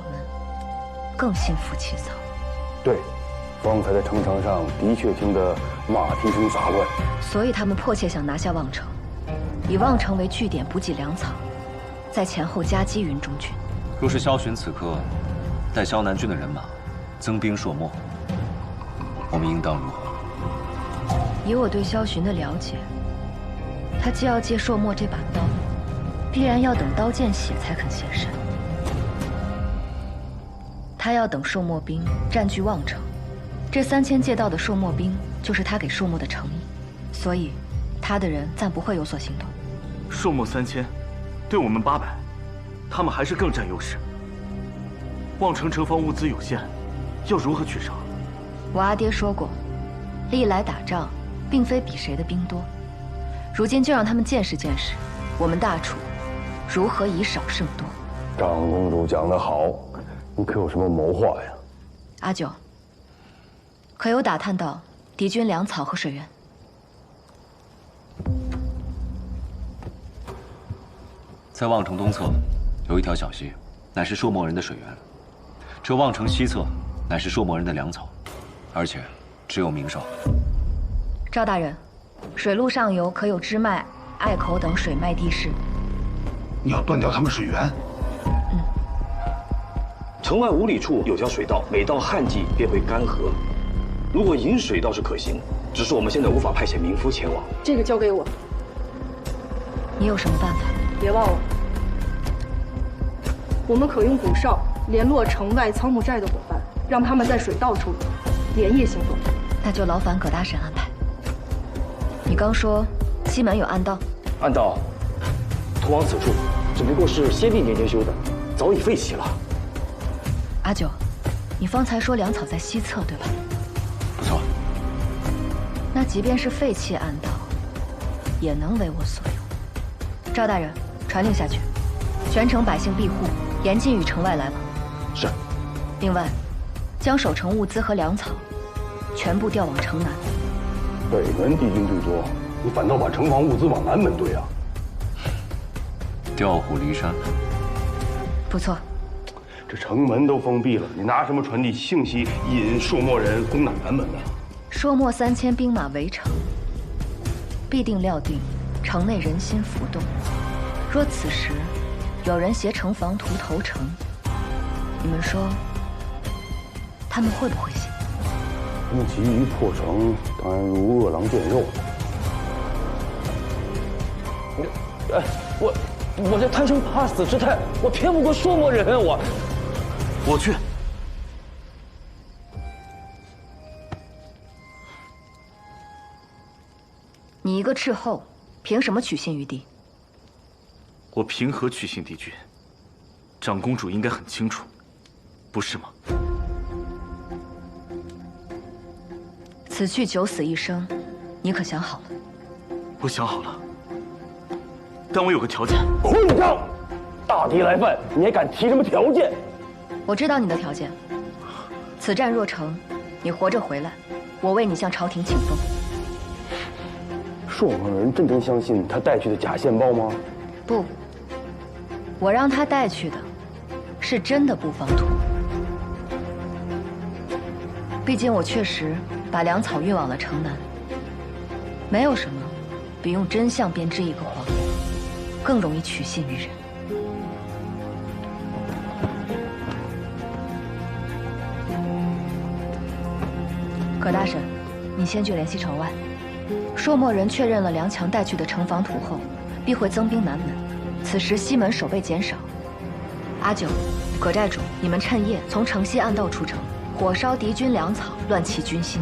更心浮气躁。对，方才在城墙上的确听得马蹄声杂乱，所以他们迫切想拿下望城，以望城为据点补给粮草，在前后夹击云中郡。若是萧巡此刻带萧南郡的人马增兵朔漠，我们应当如何？以我对萧巡的了解，他既要借朔漠这把刀，必然要等刀见血才肯现身。他要等朔漠兵占据望城，这3000借道的朔漠兵就是他给朔漠的诚意，所以他的人暂不会有所行动。朔漠3000，对我们800，他们还是更占优势。望城城防物资有限，要如何取胜？我阿爹说过，历来打仗并非比谁的兵多，如今就让他们见识见识我们大楚如何以少胜多。长公主讲得好，你可有什么谋划呀？阿九，可有打探到敌军粮草和水源？在望城东侧有一条小溪，乃是朔漠人的水源；这望城西侧乃是朔漠人的粮草，而且只有明哨。赵大人，水路上游可有支脉、隘口等水脉地势？你要断掉他们水源？城外5里处有条水道，每到旱季便会干涸。如果引水倒是可行，只是我们现在无法派遣民夫前往。这个交给我。你有什么办法？别忘了，我们可用鼓哨联络城外仓木寨的伙伴，让他们在水道处连夜行动。那就劳烦葛大婶安排。你刚说西门有暗道，暗道通往此处，只不过是先帝年间修的，早已废弃了。阿九，你方才说粮草在西侧，对吧？不错。那即便是废弃暗道，也能为我所用。赵大人，传令下去，全城百姓庇护，严禁与城外来往。是。另外，将守城物资和粮草全部调往城南。北门敌军最多，你反倒把城防物资往南门堆啊？调虎离山。不错。这城门都封闭了，你拿什么传递信息引朔漠人攻打南门呢？朔漠3000兵马围城，必定料定城内人心浮动。若此时有人携城防图投诚，你们说他们会不会信？他们急于破城，当然如饿狼见肉了。我这贪生怕死之态，我骗不过朔漠人，我去。你一个斥候，凭什么取信于敌？我凭何取信敌军？长公主应该很清楚，不是吗？此去九死一生，你可想好了？我想好了，但我有个条件。混账！大敌来犯，你还敢提什么条件？我知道你的条件。此战若成，你活着回来，我为你向朝廷请封。朔漠人真相信他带去的假线报吗？不，我让他带去的是真的布防图。毕竟我确实把粮草运往了城南，没有什么比用真相编织一个谎言更容易取信于人。葛大婶，你先去联系城外。朔漠人确认了梁强带去的城防图后，必会增兵南门。此时西门守备减少。阿九、葛寨主，你们趁夜从城西暗道出城，火烧敌军粮草，乱其军心。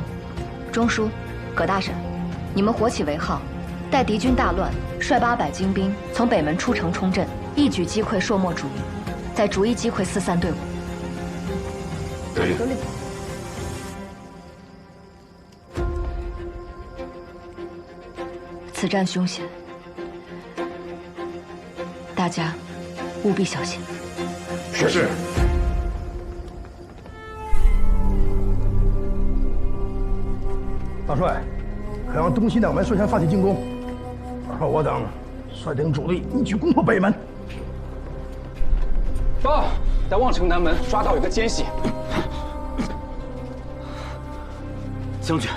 钟叔、葛大婶，你们火起为号，待敌军大乱，率800精兵从北门出城冲阵，一举击溃朔漠主力，再逐一击溃四散队伍。得令。此战凶险，大家务必小心。是。大帅，可往东西两门率先发起进攻，而我等率领主力一举攻破北门。报，在望城南门抓到一个奸细。将军，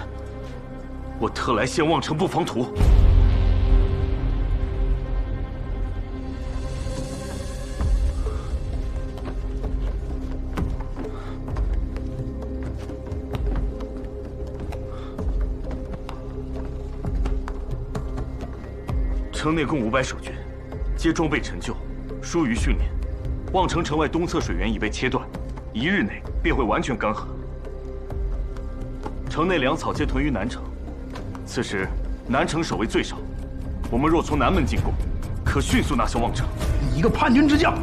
我特来献望城布防图。城内共500守军，皆装备陈旧，疏于训练。望城城外东侧水源已被切断，1日内便会完全干涸。城内粮草皆屯于南城，此时南城守卫最少，我们若从南门进攻，可迅速拿下望城。你一个叛军之将，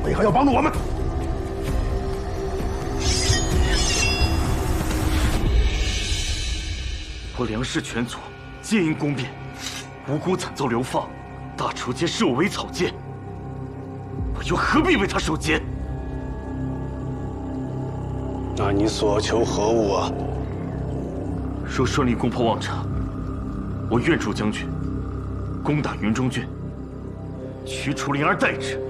为何要帮助我们？我粮食全族，皆因宫变，无辜惨遭流放，大楚皆视我为草芥，我又何必为他守节？那你所求何物啊？若顺利攻破望城，我愿助将军攻打云中郡，取楚灵儿代之。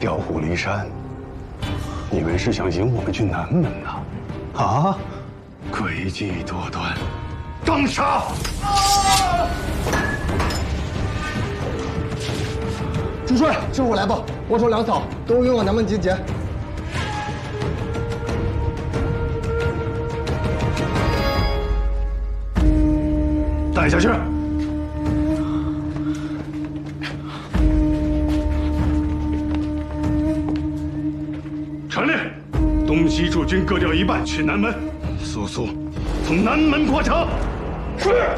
调虎离山，你们是想引我们去南门呐？啊，诡计多端，当杀！主帅，是我来报，望城粮草都运往南门集结。带下去。传令，东西驻军各调一半去南门，速速从南门破城。是。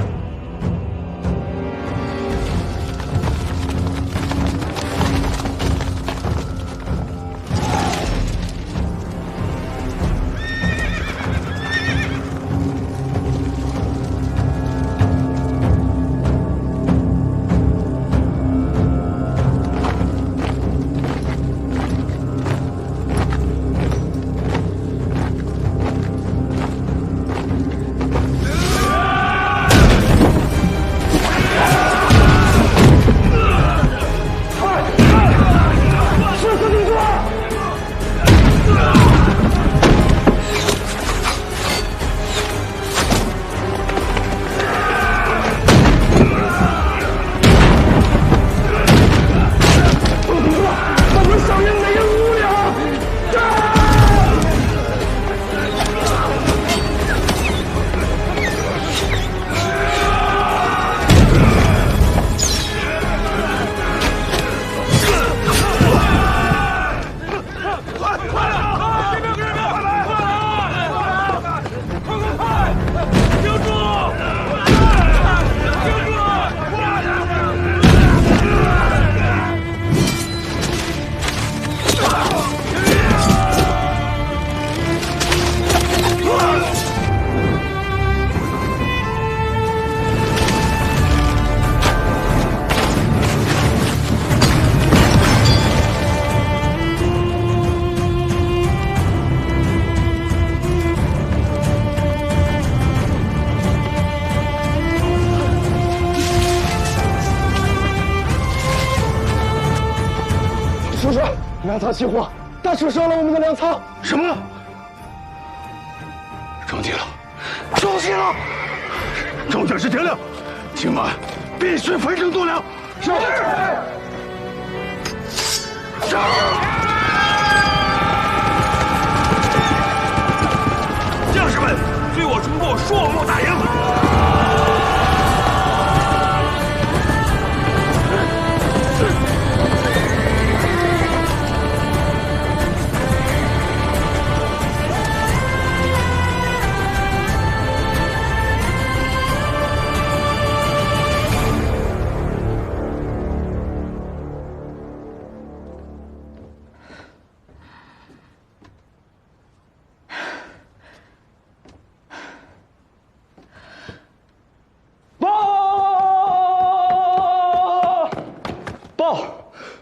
粮草起火，大楚烧了我们的粮仓。什么？中计了！中计了！众将士听令，今晚必须焚城度粮。是。上！将士们，随我冲破朔漠大营！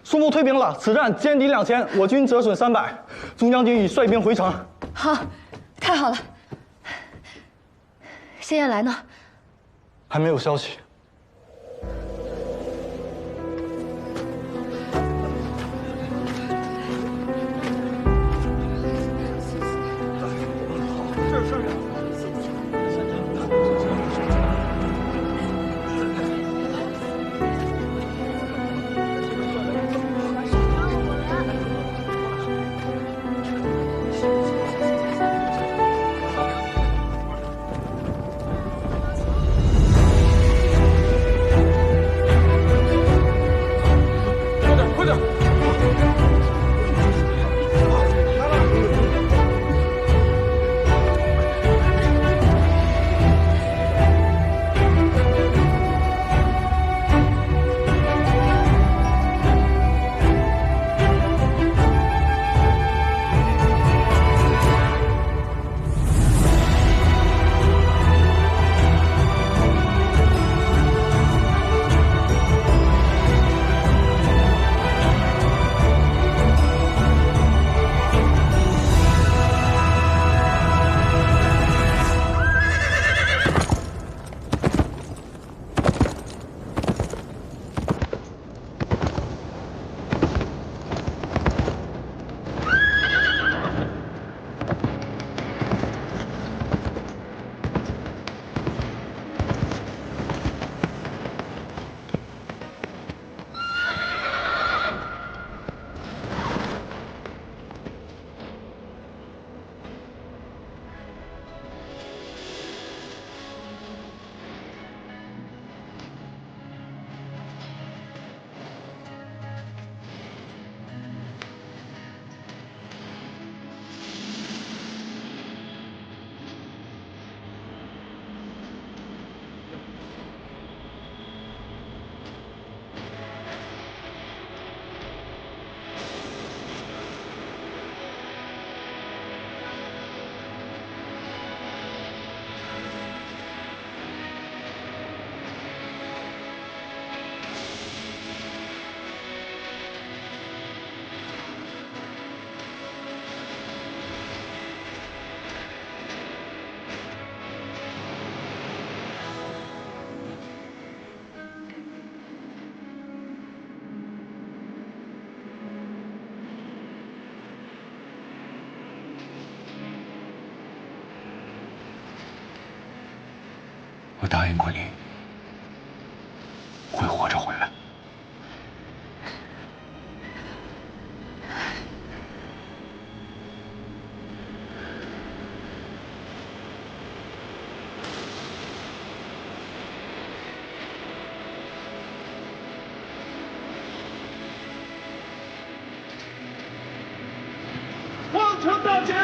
苏木退兵了，此战歼敌2000，我军折损300，宗将军已率兵回城。好，太好了。谢燕来呢？还没有消息。我答应过你，会活着回来。望城大捷，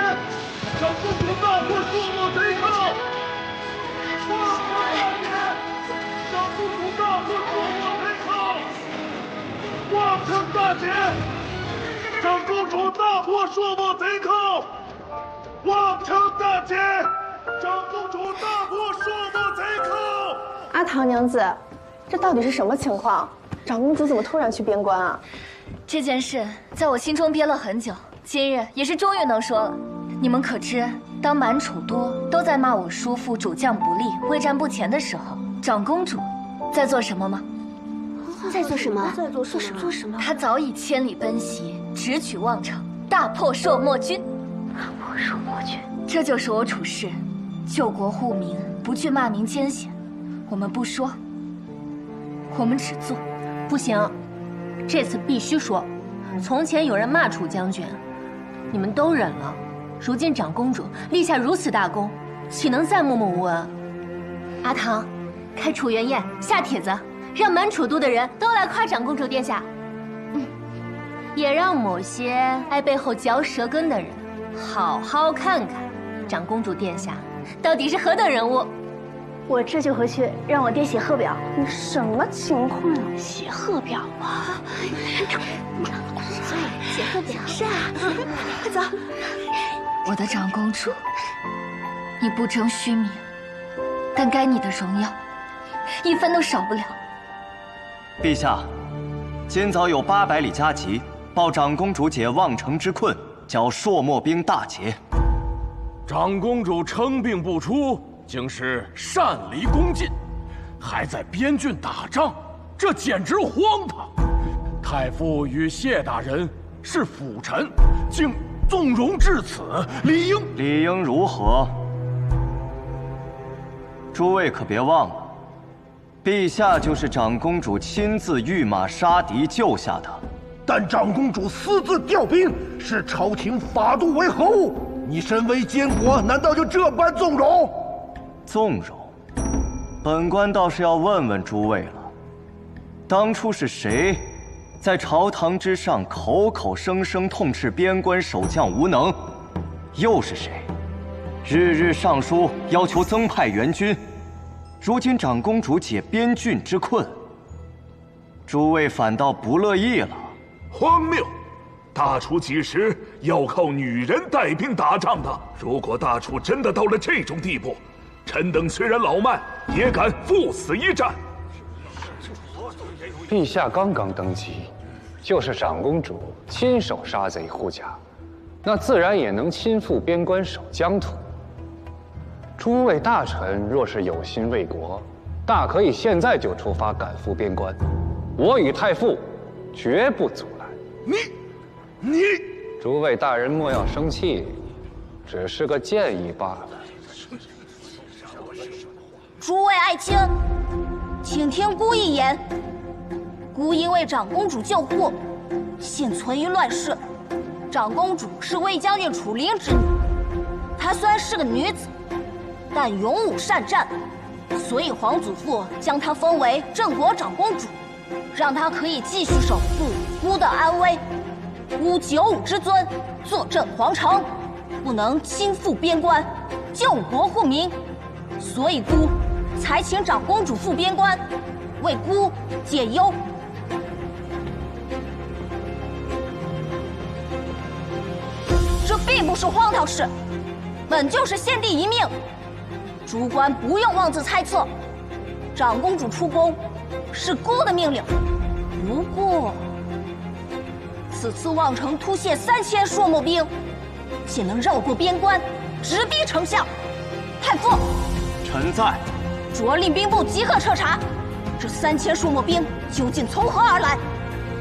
让公主大破数目贼寇。望城大捷，让公主大破数目贼寇。望城大捷，让公主大破数目贼寇。望城大捷，让公主大破数目贼寇。阿唐娘子，这到底是什么情况？长公主怎么突然去边关啊？这件事在我心中憋了很久，今日也是终于能说了。你们可知，当满楚都都在骂我叔父主将不力、未战不前的时候，长公主在做什么吗？在做什么？做什么？她早已千里奔袭，直取望城，大破朔漠军。大破朔漠军，这就是我处事，救国护民，不惧骂名艰险。我们不说，我们只做。不行，这次必须说。从前有人骂楚将军，你们都忍了。如今长公主立下如此大功，岂能再默默无闻？阿唐，开楚元宴，下帖子，让满楚都的人都来夸长公主殿下。也让某些爱背后嚼舌根的人好好看看长公主殿下到底是何等人物。我这就回去让我爹写贺表。你什么情况啊？写贺表啊？写贺表是啊，快走。我的长公主，你不争虚名，但该你的荣耀，一分都少不了。陛下，今早有800里加急，报长公主解望城之困，教朔漠兵大捷。长公主称病不出，竟是擅离宫禁，还在边郡打仗，这简直荒唐！太傅与谢大人是辅臣，竟纵容至此，理应如何？诸位可别忘了，陛下就是长公主亲自御马杀敌救下的。但长公主私自调兵，是朝廷法度为何物？你身为监国，难道就这般纵容？纵容？本官倒是要问问诸位了，当初是谁在朝堂之上口口声声痛斥边关守将无能？又是谁日日上书要求增派援军？如今长公主解边郡之困，诸位反倒不乐意了？荒谬！大楚几时要靠女人带兵打仗的？如果大楚真的到了这种地步，臣等虽然老迈，也敢赴死一战。陛下刚刚登基，就是长公主亲手杀贼护甲，那自然也能亲赴边关守疆土。诸位大臣若是有心为国，大可以现在就出发赶赴边关，我与太傅绝不阻拦。你，诸位大人莫要生气，只是个建议罢了。诸位爱卿，请听孤一言。孤因为长公主救护，现存于乱世。长公主是魏将军楚灵之女，她虽然是个女子，但勇武善战，所以皇祖父将她封为镇国长公主，让她可以继续守护孤的安危。孤九五之尊，坐镇皇城，不能亲赴边关，救国护民，所以孤才请长公主赴边关，为孤解忧。这并不是荒唐事，本就是先帝遗命。诸官不用妄自猜测，长公主出宫是孤的命令。不过，此次望城突泻3000朔漠兵，竟能绕过边关，直逼丞相。太傅，臣在。着令兵部即刻彻查，这3000朔漠兵究竟从何而来？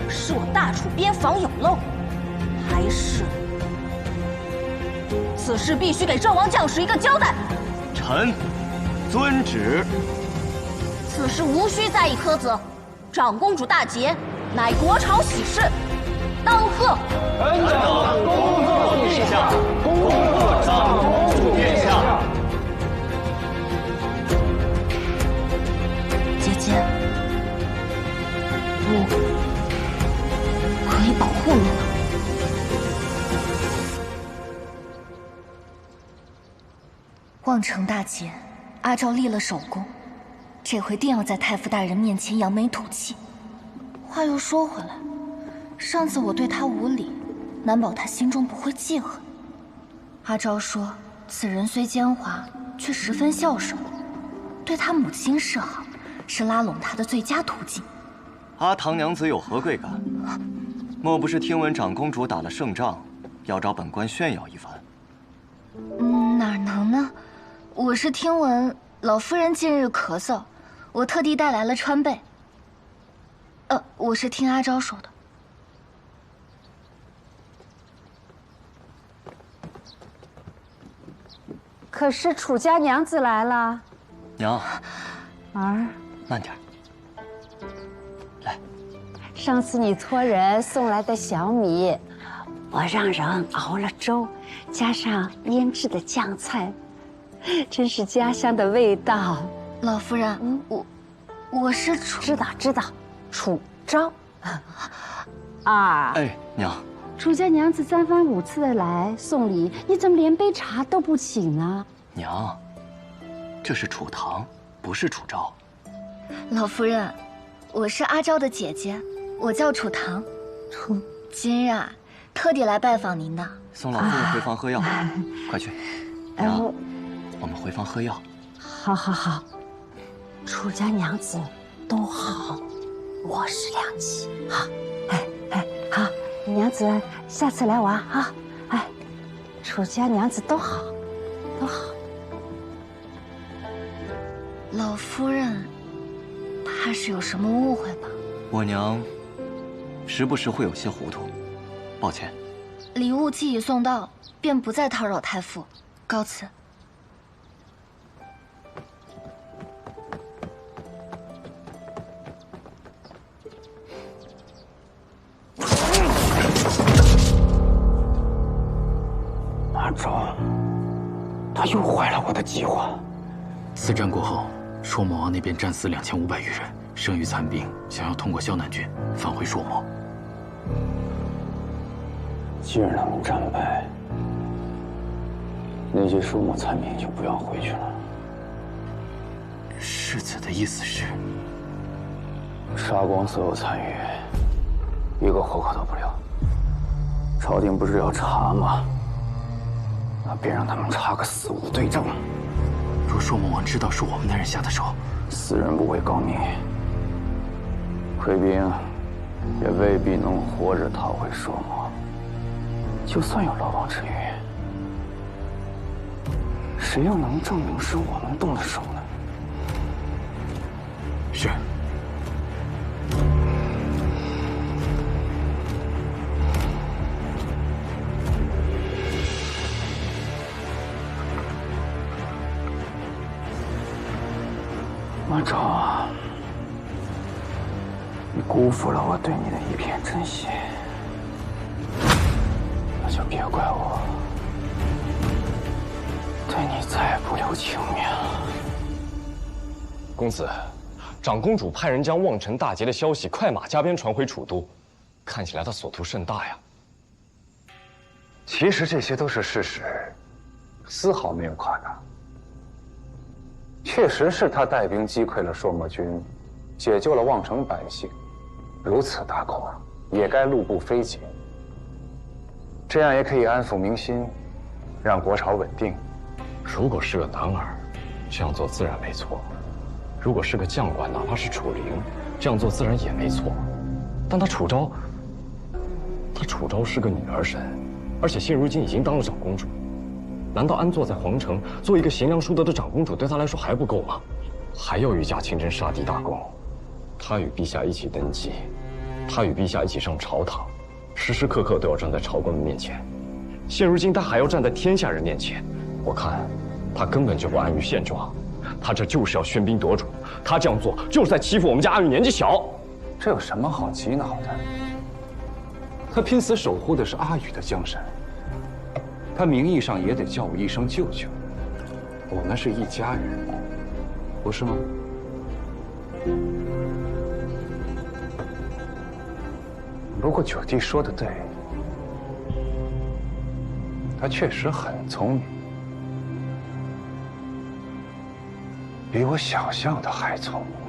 是我大楚边防有漏，还是？此事必须给阵亡将士一个交代。臣遵旨。此事无需再议苛责。长公主大捷，乃国朝喜事，当贺！臣长恭贺陛下，恭贺长公主殿下。姐姐，我可以保护你吗？望城大捷，阿昭立了首功，这回定要在太傅大人面前扬眉吐气。话又说回来，上次我对他无礼，难保他心中不会记恨。阿昭说，此人虽奸猾，却十分孝顺，对他母亲示好，是拉拢他的最佳途径。阿唐娘子有何贵干？莫不是听闻长公主打了胜仗，要找本官炫耀一番？哪能呢？我是听闻老夫人近日咳嗽，我特地带来了川贝。我是听阿昭说的。可是楚家娘子来了。娘，儿，慢点。来，上次你托人送来的小米，我让人熬了粥，加上腌制的酱菜，真是家乡的味道。老夫人，我是知道，楚昭。哎，娘，楚家娘子3番5次的来送礼，你怎么连杯茶都不请呢？娘，这是楚唐，不是楚昭。老夫人，我是阿昭的姐姐，我叫楚唐。今日啊，特地来拜访您的。送老夫人回房喝药，快去。娘，我们回房喝药。好，楚家娘子都好。我是良机。好，好，娘子下次来玩啊！哎，楚家娘子都好，都好。老夫人，怕是有什么误会吧？我娘时不时会有些糊涂，抱歉。礼物既已送到，便不再叨扰太傅，告辞。阿昭，他又坏了我的计划。四战过后，朔漠王那边战死2500余人，剩余残兵想要通过萧南郡返回朔漠。既然他们战败，那些朔漠残兵就不要回去了。世子的意思是，杀光所有残余，一个活口都不留。朝廷不是要查吗？那便让他们查个死无对证。若朔漠王知道是我们的人下的手，死人不会告密，溃兵也未必能活着逃回朔漠。就算有漏网之鱼，谁又能证明是我们动的手呢？是。阿昭，你辜负了我对你的一片真心，那就别怪我对你再不留情面了。公子，长公主派人将望尘大捷的消息快马加鞭传回楚都，看起来她所图甚大呀。其实这些都是事实，丝毫没有夸大。确实是他带兵击溃了朔漠军，解救了望城百姓，如此大功，也该路不非劫。这样也可以安抚民心，让国朝稳定。如果是个男儿，这样做自然没错；如果是个将官，哪怕是楚灵，这样做自然也没错。但他楚昭是个女儿身，而且现如今已经当了长公主。难道安坐在皇城，做一个贤良淑德的长公主，对她来说还不够吗？还要御驾亲征杀敌大功，她与陛下一起登基，她与陛下一起上朝堂，时时刻刻都要站在朝官们面前。现如今她还要站在天下人面前，我看她根本就不安于现状，她这就是要喧宾夺主，她这样做就是在欺负我们家阿玉年纪小。这有什么好激恼的？他拼死守护的是阿宇的江山。他名义上也得叫我一声舅舅，我们是一家人，不是吗？不过九弟说的对，他确实很聪明，比我想象的还聪明。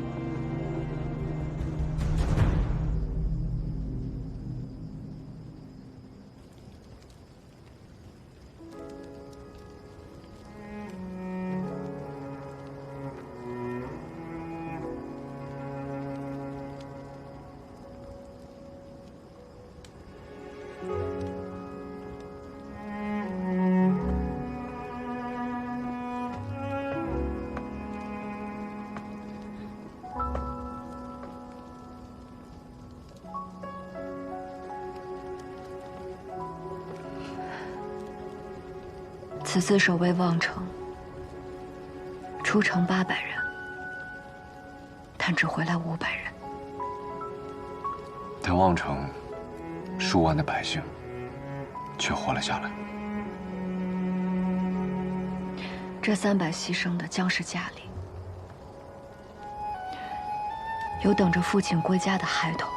此次守卫望城，出城800人，但只回来500人。但望城数万的百姓却活了下来。这300牺牲的将士家里，有等着父亲归家的孩童，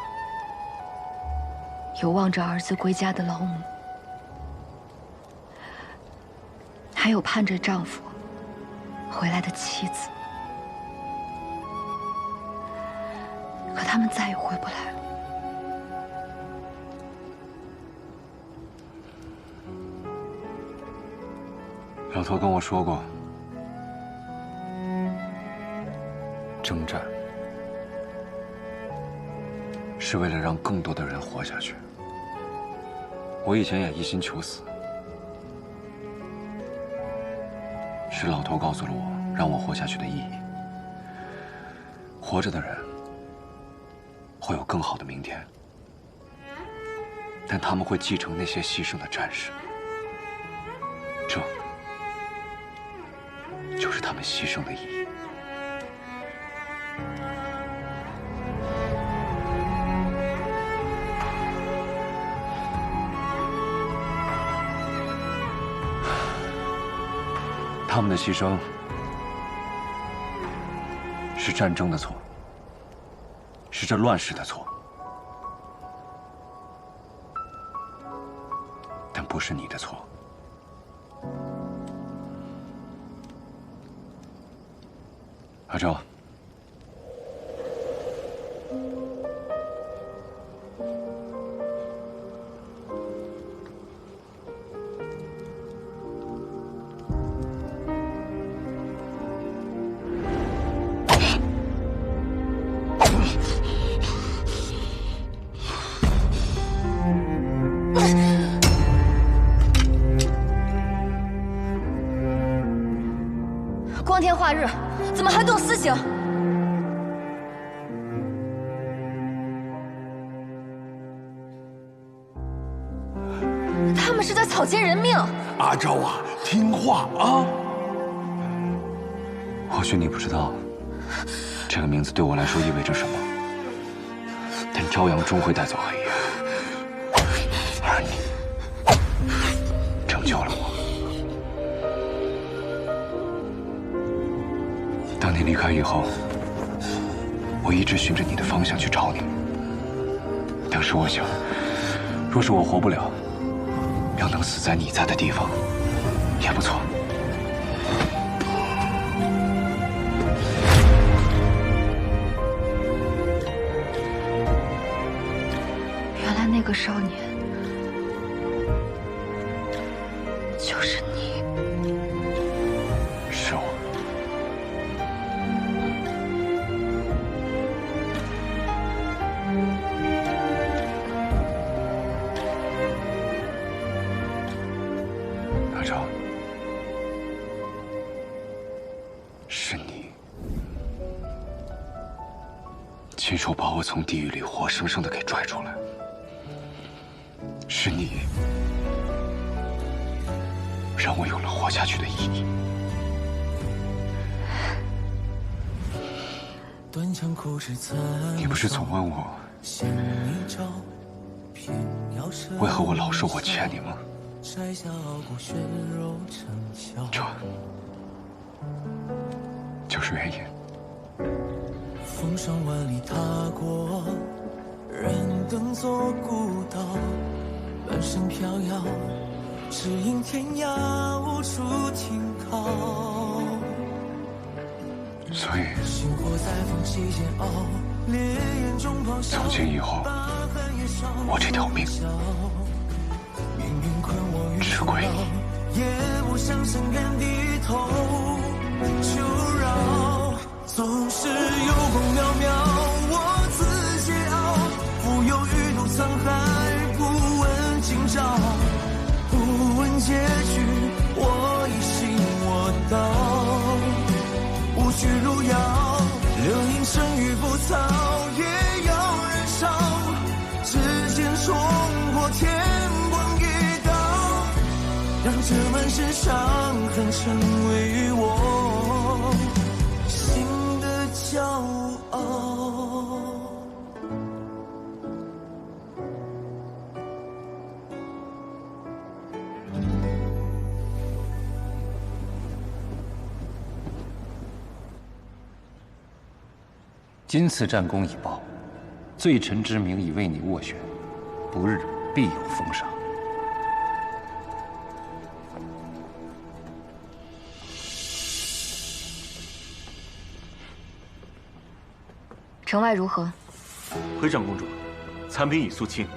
有望着儿子归家的老母，还有盼着丈夫回来的妻子。可他们再也回不来了。老头跟我说过，征战是为了让更多的人活下去。我以前也一心求死，是老头告诉了我让我活下去的意义。活着的人会有更好的明天，但他们会继承那些牺牲的战士，这就是他们牺牲的意义。他们的牺牲是战争的错，是这乱世的错，但不是你的错。阿周，光天化日，怎么还动私刑？他们是在草菅人命。阿昭啊，听话啊！或许你不知道，这个名字对我来说意味着什么，但朝阳终会带走黑夜，而你拯救了我。当你离开以后，我一直循着你的方向去找你。当时我想，若是我活不了，要能死在你在的地方，也不错。原来那个少年就是你。是我。阿昭，是你亲手把我从地狱里活生生的给拽出来，是你让我有了活下去的意义。你不是总问我，为何我老说我欠你吗？这就是原因。风霜万里踏过，燃灯作孤岛，半生飘摇，只因天涯无处停靠。所以，从今以后，我这条命只归你。也不想深感低头求饶，总是有功渺渺，我自桀骜，浮游鱼肚沧海，不问今朝，不问结局，我一心我道，无需入窑，流萤生于浮草，也要燃烧，指尖冲破天光一道，让这满身伤痕成为我心的骄傲。今次战功已报，罪臣之名已为你斡旋，不日必有封赏。城外如何？回长公主，残兵已肃清，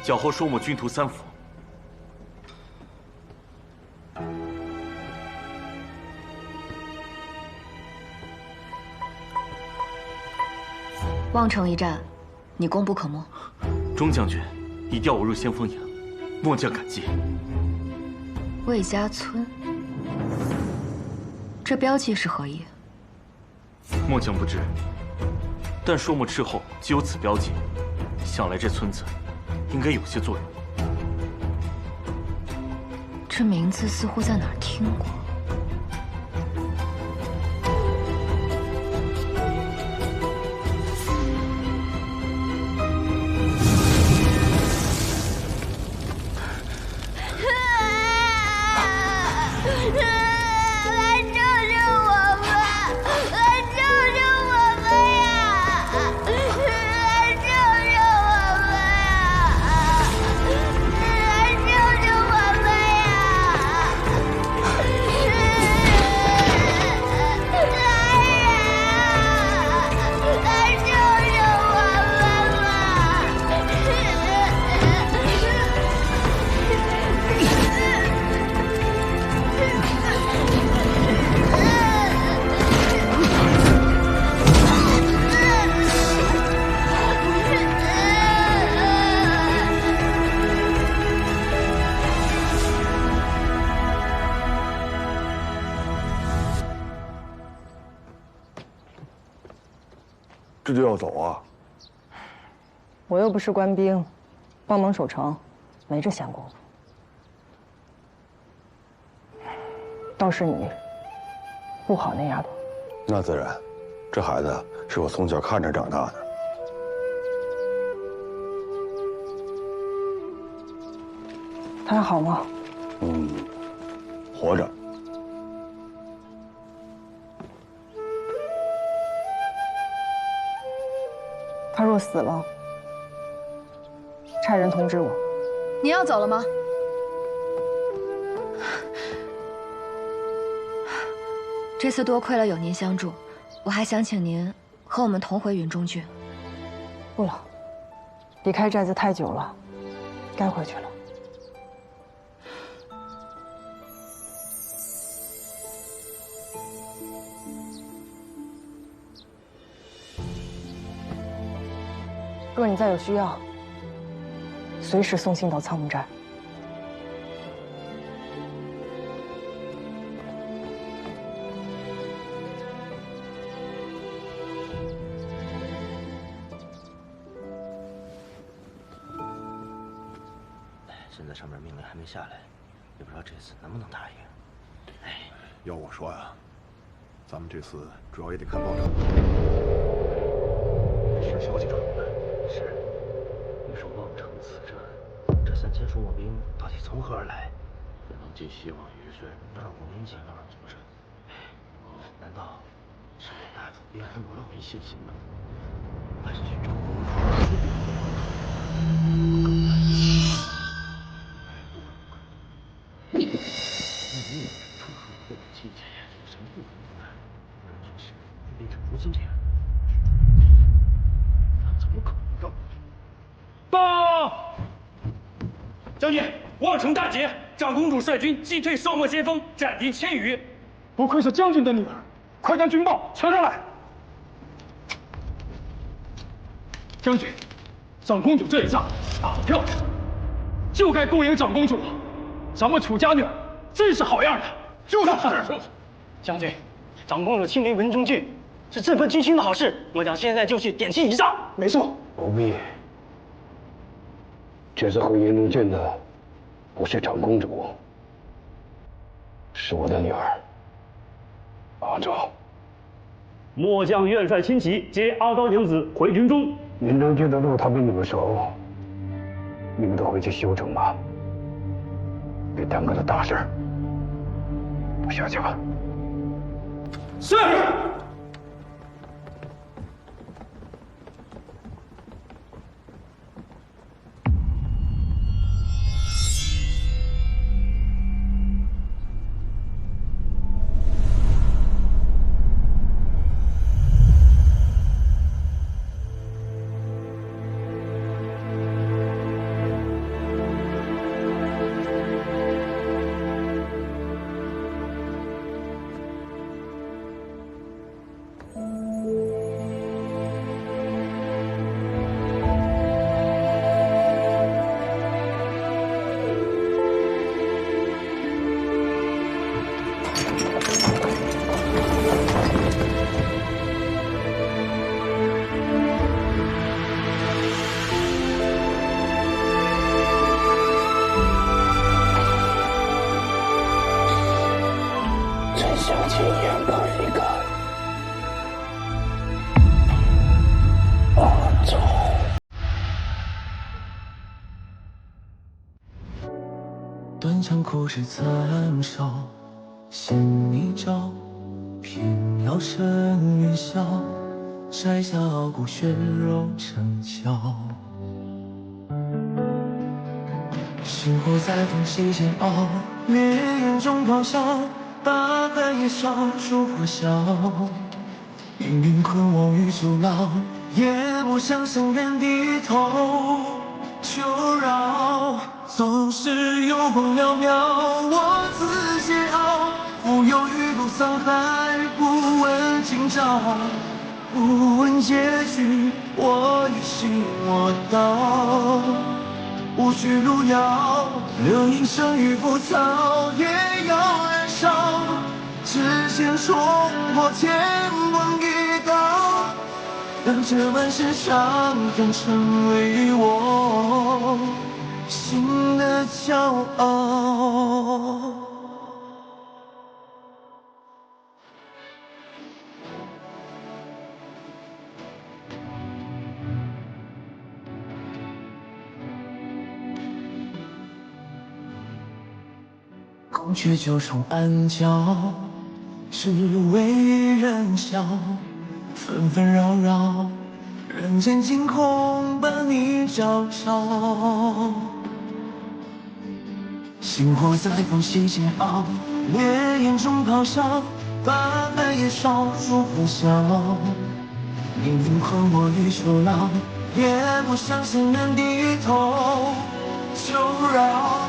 缴获硕墨军徒3府。望城一战，你功不可没。钟将军已调我入先锋营，末将感激。魏家村，这标记是何意？末将不知，但朔漠斥候既有此标记，想来这村子应该有些作用。这名字似乎在哪儿听过。这就要走啊？我又不是官兵，帮忙守城，没这闲工夫。倒是你，不好那丫头。那自然，这孩子是我从小看着长大的。她还好吗？活着。她若死了，差人通知我。您要走了吗？这次多亏了有您相助，我还想请您和我们同回云中郡。不了，离开寨子太久了，该回去了。若你再有需要，随时送信到苍木寨。现在上面命令还没下来，也不知道这次能不能答应。哎，要我说呀，咱们这次主要也得看报酬。是消息传来，是。你说望城此战，这3000数墨兵到底从何而来？只能寄希望于是让我们几个组织。难道是对大主编我没信心吗？还是去找公主？变成如今这样，怎么可能？报！将军，望城大捷，长公主率军击退朔漠先锋，斩敌1000余。不愧是将军的女儿，快将军报呈上来。将军，长公主这一仗打得漂亮，就该恭迎长公主。咱们楚家女儿真是好样的。就是。将军，长公主亲临文中郡，是振奋军心的好事。我将现在就去点旗仪仗。没错。不必。这次回云中郡的不是长公主，是我的女儿阿昭。末将愿率亲骑接阿昭娘子回军中。云中郡的路他比你们熟，你们都回去修城吧，别耽搁了大事。我下去吧。是。亲眼看一看。阿走。断肠苦事残烧，衔泥沼，偏要趁云霄，摘下傲骨血肉成鞘。星火在缝隙间熬，烈焰中咆哮，把寒夜烧出火硝。命运困我于阻挠，也不想向人低头。求饶，总是有光渺渺，我自桀骜。浮游于路沧海，不问今朝，不问结局，我一心我道。无需路遥，流萤生于浮草，也要燃烧。只见冲破天光一道，让这满身伤痕成为我心的骄傲。孔雀九重暗角，只为人笑。纷纷扰扰，人间惊恐把你照照。星火在缝隙间熬，烈焰中咆哮，把寒夜烧出火硝。命运困我于囚牢，也不想向人低头。求饶，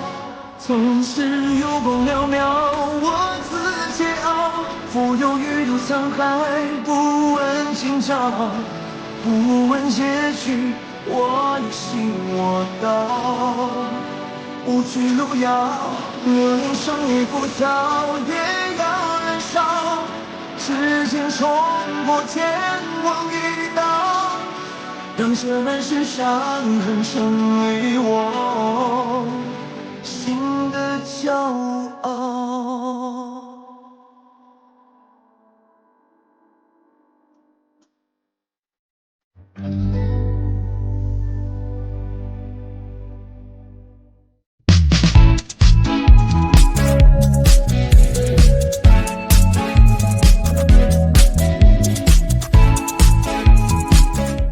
总是有光渺渺，我自桀骜。浮游于路沧海，不问今朝，不问结局，我一心我道。无惧路遥，流萤生于浮草，也要燃烧。只见冲破天光一道，让这满身伤痕成